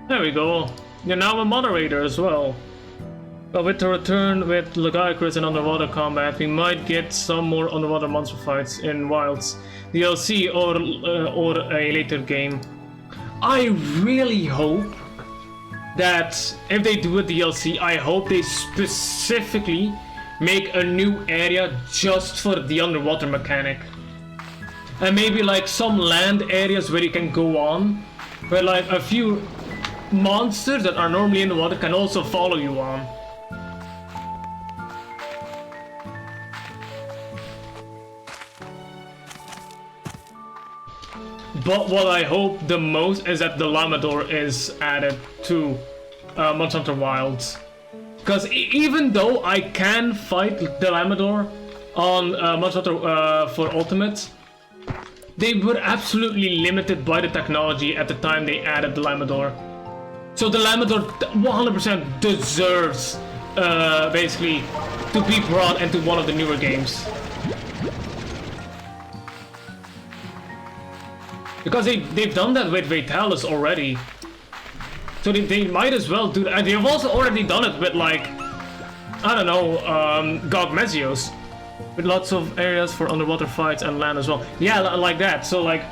There we go. You're now a moderator as well. But with the return with Lagiacrus and underwater combat, we might get some more underwater monster fights in Wilds DLC or a later game. I really hope that if they do a DLC, I hope they specifically make a new area just for the underwater mechanic. And maybe like some land areas where you can go on, where like a few monsters that are normally in the water can also follow you on. But what I hope the most is that the Lamador is added to Monster Hunter Wilds. Because even though I can fight the Lamador on Monster Hunter for Ultimate, they were absolutely limited by the technology at the time they added the Lamador. So the Lamador 100% deserves basically to be brought into one of the newer games. Because they've done that with Vitalis already. So they might as well do that. And they've also already done it with like, I don't know, Gogmezios. With lots of areas for underwater fights and land as well. Yeah, like that. So like,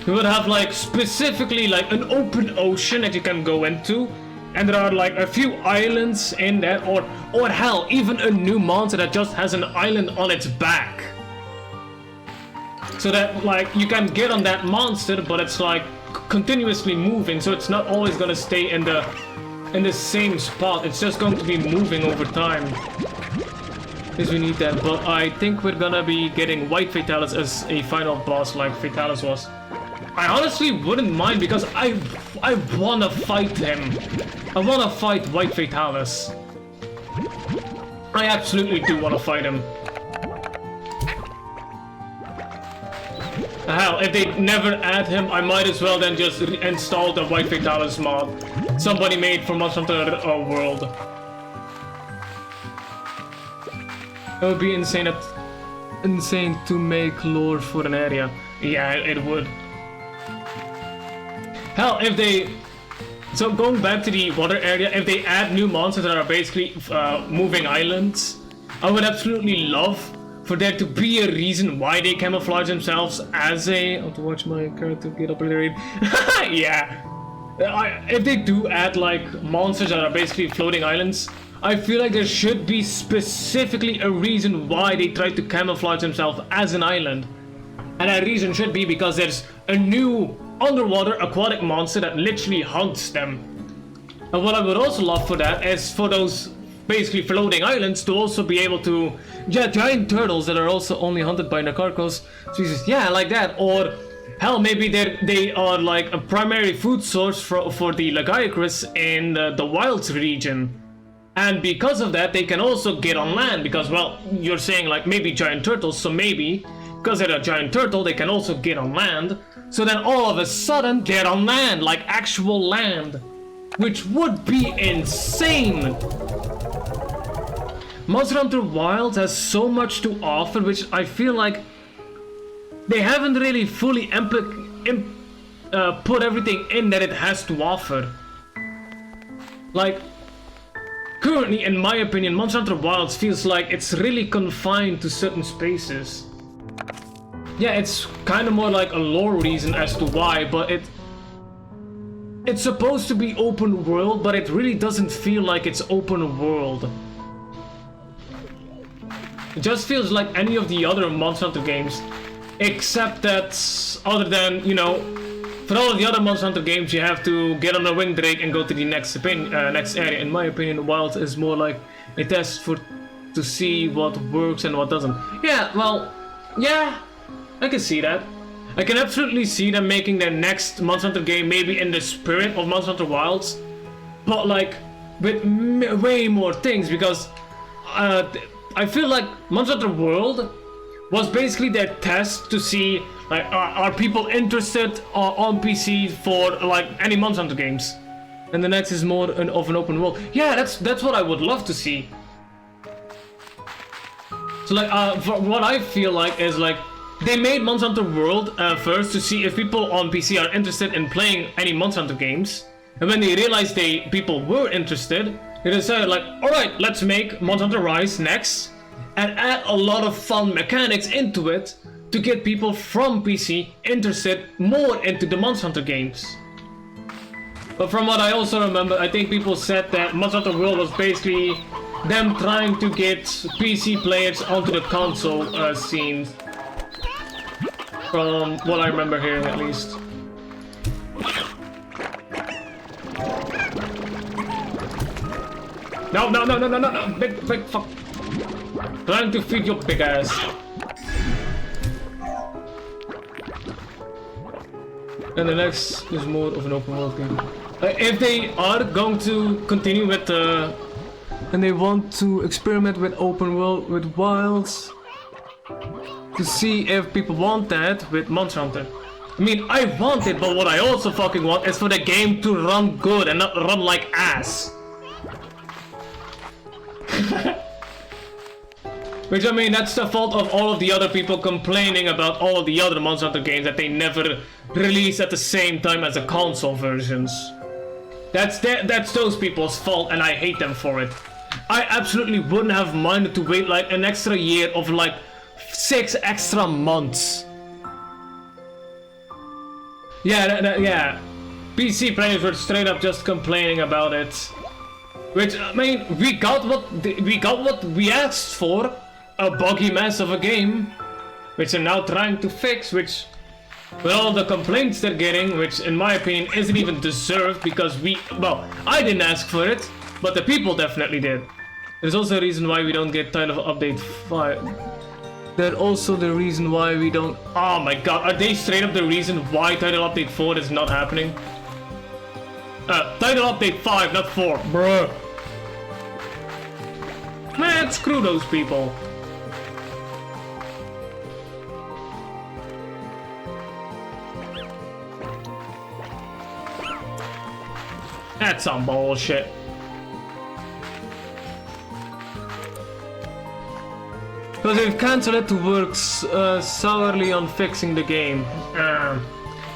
you would have like specifically like an open ocean that you can go into. And there are like a few islands in there. Or hell, even a new monster that just has an island on its back. So that like you can get on that monster, but it's like continuously moving, so it's not always gonna stay in the same spot. It's just going to be moving over time. Because we need that. But I think we're gonna be getting White Fatalis as a final boss, like Fatalis was. I honestly wouldn't mind because I wanna fight him. I wanna fight White Fatalis. I absolutely do wanna fight him. Hell, if they never add him, I might as well then just install the White Fatalis mod somebody made for Monster Hunter World. It would be insane to make lore for an area. Yeah, it would. Hell, if they... So going back to the water area, if they add new monsters that are basically moving islands, I would absolutely love for there to be a reason why they camouflage themselves as a... I have to watch my character get upgraded. Yeah. If they do add like monsters that are basically floating islands, I feel like there should be specifically a reason why they try to camouflage themselves as an island. And that reason should be because there's a new underwater aquatic monster that literally hunts them. And what I would also love for that is for those basically floating islands to also be able to... Yeah, giant turtles that are also only hunted by Nakarkos species. Yeah, like that. Or hell, maybe they are like a primary food source for the Lagiacrus in the Wilds region. And because of that, they can also get on land. Because, well, you're saying like maybe giant turtles, so maybe because they're a giant turtle, they can also get on land. So then all of a sudden, they're on land, like actual land. Which would be insane! Monster Hunter Wilds has so much to offer, which I feel like they haven't really fully put everything in that it has to offer. Like, currently, in my opinion, Monster Hunter Wilds feels like it's really confined to certain spaces. Yeah, it's kind of more like a lore reason as to why, but it's supposed to be open world, but it really doesn't feel like it's open world. It just feels like any of the other Monster Hunter games, except that, other than, you know, for all of the other Monster Hunter games, you have to get on a winged drake and go to the next area. In my opinion, Wilds is more like a test to see what works and what doesn't. Yeah, well, yeah, I can see that. I can absolutely see them making their next Monster Hunter game maybe in the spirit of Monster Hunter Wilds, but like with way more things, because I feel like Monster Hunter World was basically their test to see like are people interested on PC for like any Monster Hunter games, and the next is more of an open world. Yeah, that's what I would love to see. So like what I feel like is like they made Monster Hunter World first to see if people on PC are interested in playing any Monster Hunter games, and when they realized people were interested, they decided like, alright, let's make Monster Hunter Rise next, and add a lot of fun mechanics into it to get people from PC interested more into the Monster Hunter games. But from what I also remember, I think people said that Monster Hunter World was basically them trying to get PC players onto the console scene. From what I remember hearing, at least. No, big fuck. Trying to feed your big ass. And the next is more of an open world game. If they are going to continue with and they want to experiment with open world, with Wilds, to see if people want that with Monster Hunter. I mean, I want it, but what I also fucking want is for the game to run good and not run like ass. Which, I mean, that's the fault of all of the other people complaining about all of the other Monster Hunter games that they never release at the same time as the console versions. That's those people's fault, and I hate them for it. I absolutely wouldn't have minded to wait like an extra year of like 6 extra months. Yeah, PC players were straight up just complaining about it. Which, I mean, we got what we asked for, a buggy mess of a game, which they're now trying to fix, which, with all the complaints they're getting, which in my opinion isn't even deserved, because I didn't ask for it, but the people definitely did. There's also a reason why we don't get Title Update 5. They're also the reason why we don't... Oh my god, are they straight up the reason why Title Update 4 is not happening? Title Update 5, not 4, bruh. Man, screw those people. That's some bullshit. Because they've cancelled it to work sourly on fixing the game.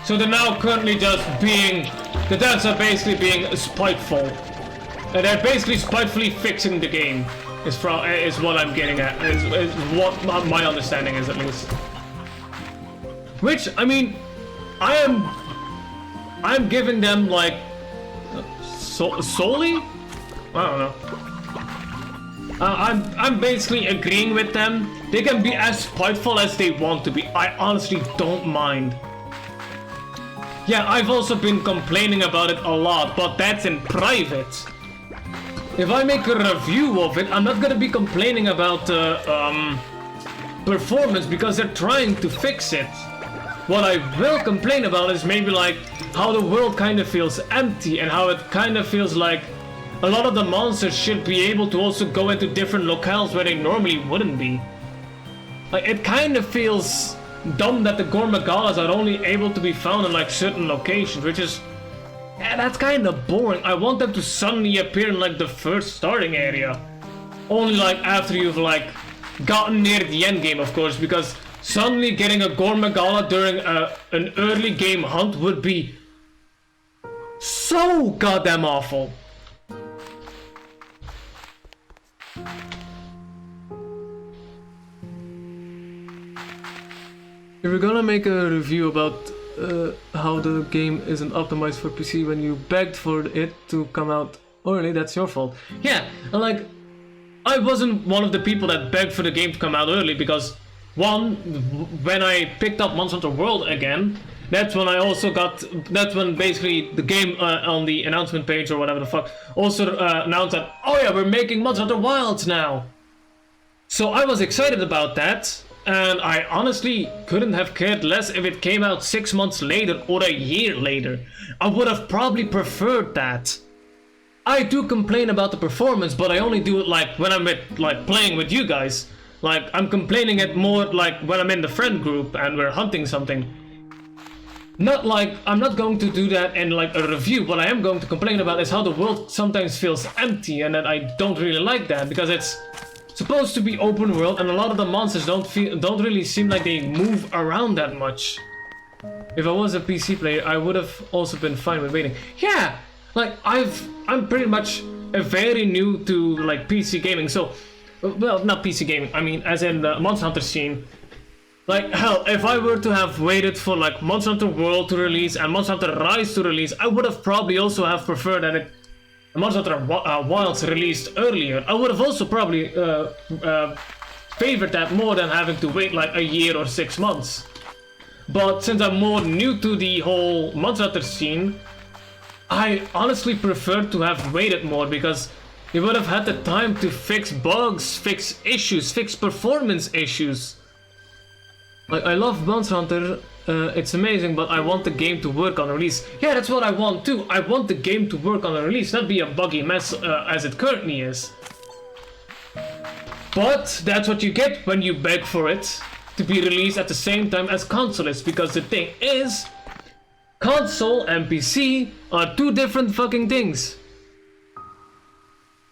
So they're now currently just being... The devs are basically being spiteful. They're basically spitefully fixing the game. Is what I'm getting at. Is what my understanding is, at least. Which, I mean, I'm giving them like... solely? I don't know. I'm basically agreeing with them. They can be as spiteful as they want to be. I honestly don't mind. Yeah, I've also been complaining about it a lot, but that's in private. If I make a review of it, I'm not gonna be complaining about performance, because they're trying to fix it. What I will complain about is maybe like how the world kind of feels empty, and how it kind of feels like a lot of the monsters should be able to also go into different locales where they normally wouldn't be. Like, it kind of feels dumb that the Gormagalas are only able to be found in like certain locations, which is, yeah, that's kind of boring. I want them to suddenly appear in like the first starting area, only like after you've like gotten near the end game, of course, because suddenly getting a Gormagala during an early game hunt would be so goddamn awful. If we're gonna make a review about how the game isn't optimized for PC when you begged for it to come out early, that's your fault. Yeah, and like, I wasn't one of the people that begged for the game to come out early because, one, when I picked up Monster Hunter World again, that's when I also got, that's when basically the game on the announcement page or whatever the fuck also announced that, oh yeah, we're making Monster Hunter Wilds now. So I was excited about that. And I honestly couldn't have cared less if it came out 6 months later or a year later. I would have probably preferred that. I do complain about the performance, but I only do it like when I'm playing with you guys. Like, I'm complaining it more like when I'm in the friend group and we're hunting something. Not like, I'm not going to do that in like a review. What I am going to complain about is how the world sometimes feels empty, and that I don't really like that because it's supposed to be open world, and a lot of the monsters don't really seem like they move around that much. If I was a PC player, I would have also been fine with waiting. Yeah, like I'm pretty much very new to like PC gaming, so well, not PC gaming. I mean, as in the Monster Hunter scene. Like hell, if I were to have waited for like Monster Hunter World to release and Monster Hunter Rise to release, I would have probably also have preferred that it. Monster Hunter Wilds released earlier. I would have also probably favored that more than having to wait like a year or 6 months. But since I'm more new to the whole Monster Hunter scene, I honestly prefer to have waited more because you would have had the time to fix bugs, fix issues, fix performance issues. Like, I love Monster Hunter, it's amazing, but I want the game to work on release. Yeah, that's what I want too. I want the game to work on a release, not be a buggy mess as it currently is. But that's what you get when you beg for it to be released at the same time as console is, because the thing is, console and PC are two different fucking things.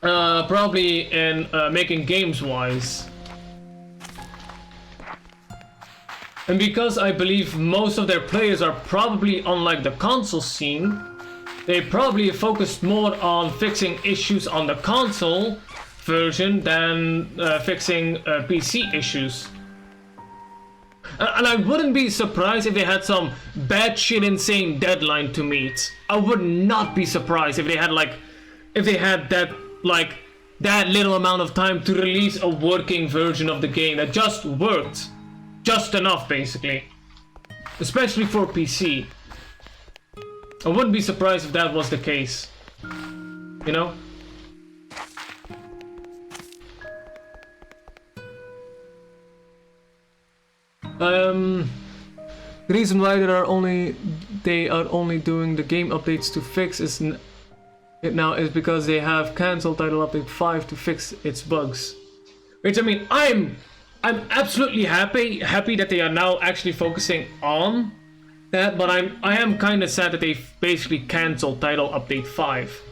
Probably in making games wise. And because I believe most of their players are probably on like the console scene, they probably focused more on fixing issues on the console version than fixing PC issues. And I wouldn't be surprised if they had some batshit insane deadline to meet. I would not be surprised if they had that little amount of time to release a working version of the game that just worked. Just enough, basically. Especially for PC. I wouldn't be surprised if that was the case. You know? The reason why they are only doing the game updates to fix it now is because they have cancelled Title Update 5 to fix its bugs. Which, I mean, I'm absolutely happy that they are now actually focusing on that, but I am kind of sad that they've basically cancelled Title Update 5.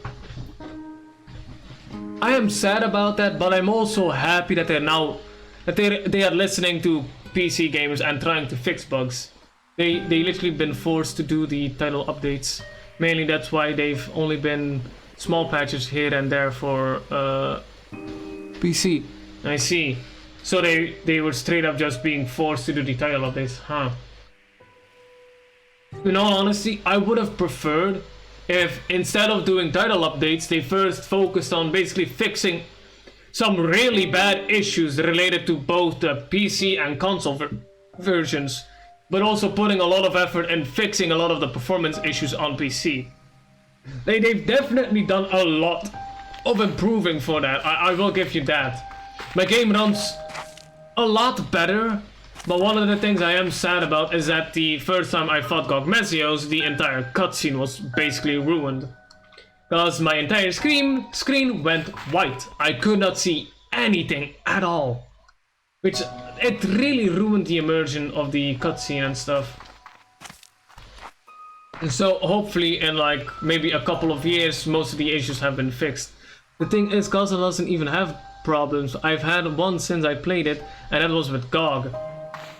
I am sad about that, but I'm also happy that they are listening to PC gamers and trying to fix bugs. They literally been forced to do the title updates. Mainly that's why they've only been small patches here and there for PC. I see. So they were straight up just being forced to do the title updates, huh? In all honesty, I would have preferred if instead of doing title updates, they first focused on basically fixing some really bad issues related to both the PC and console versions, but also putting a lot of effort in fixing a lot of the performance issues on PC. They've definitely done a lot of improving for that, I will give you that. My game runs a lot better, but one of the things I am sad about is that the first time I fought Gogmesios, the entire cutscene was basically ruined. Because my entire screen went white. I could not see anything at all. which it really ruined the immersion of the cutscene and stuff. And so hopefully in like maybe a couple of years, most of the issues have been fixed. The thing is, Gaza doesn't even have problems. I've had one since I played it, and that was with GOG.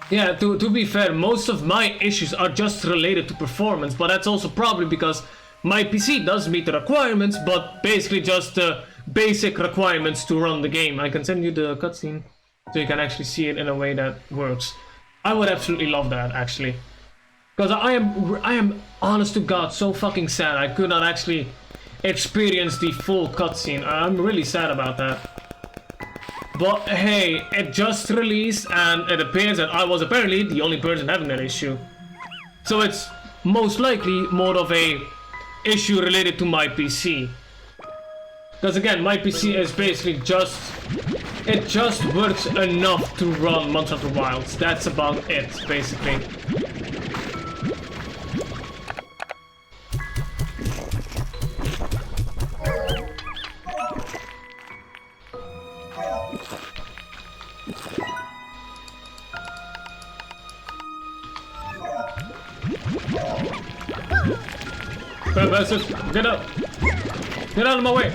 Yeah, to be fair, most of my issues are just related to performance, but that's also probably because my PC does meet the requirements, but basically just the basic requirements to run the game. I can send you the cutscene so you can actually see it in a way that works. I would absolutely love that, actually. Because I am honest to God so fucking sad I could not actually experience the full cutscene. I'm really sad about that. But hey, it just released and it appears that I was apparently the only person having that issue. So it's most likely more of a issue related to my PC. Because again, my PC is basically it just works enough to run Monster Hunter Wilds. That's about it, basically. Bastards, get up! Get out of my way!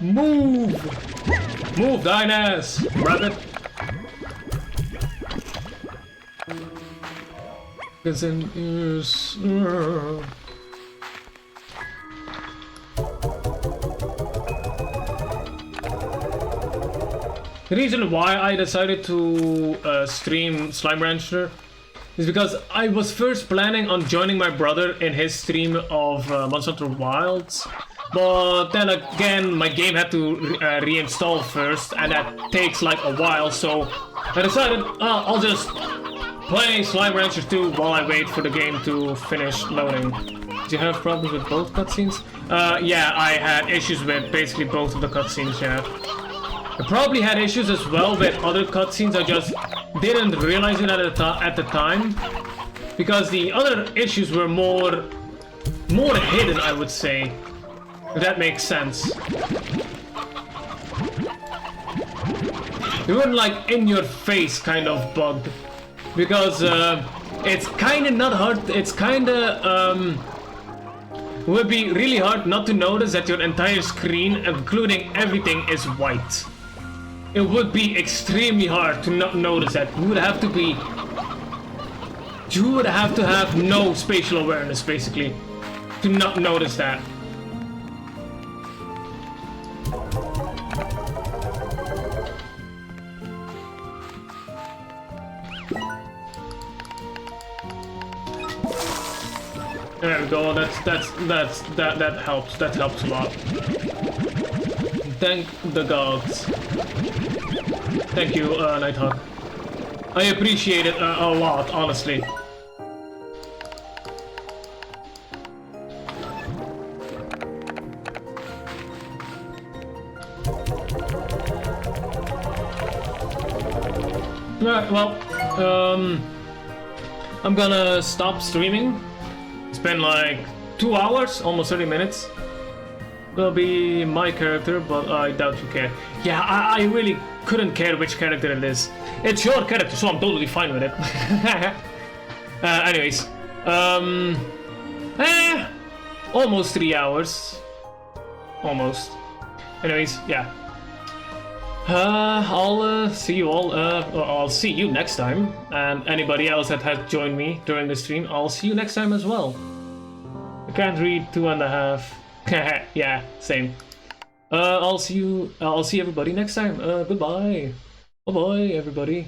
Move! Move, thine ass, rabbit! Cause in ears. The reason why I decided to stream Slime Rancher is because I was first planning on joining my brother in his stream of Monster Hunter Wilds, but then again my game had to reinstall first, and that takes like a while, so I decided I'll just play Slime Rancher 2 while I wait for the game to finish loading. Do you have problems with both cutscenes? Yeah, I had issues with basically both of the cutscenes, yeah. I probably had issues as well with other cutscenes, I just didn't realize it at the time, because the other issues were more hidden, I would say, if that makes sense. They weren't like in your face kind of bugged, because it's kinda not hard, it's kinda would be really hard not to notice that your entire screen, including everything, is white. It would be extremely hard to not notice that. You would have to have no spatial awareness, basically, to not notice that. There we go. That helps. That helps a lot. Thank the gods. Thank you, Nighthawk. I appreciate it a lot, honestly. Alright, well, I'm gonna stop streaming. It's been like 2 hours, almost 30 minutes. Will be my character, but I doubt you care. Yeah, I really couldn't care which character it is. It's your character, so I'm totally fine with it. Anyways, almost 3 hours. Almost. Anyways, yeah. I'll see you all. I'll see you next time, and anybody else that has joined me during the stream, I'll see you next time as well. I can't read 2.5. Yeah, same. I'll see everybody next time. Goodbye. Bye bye, everybody.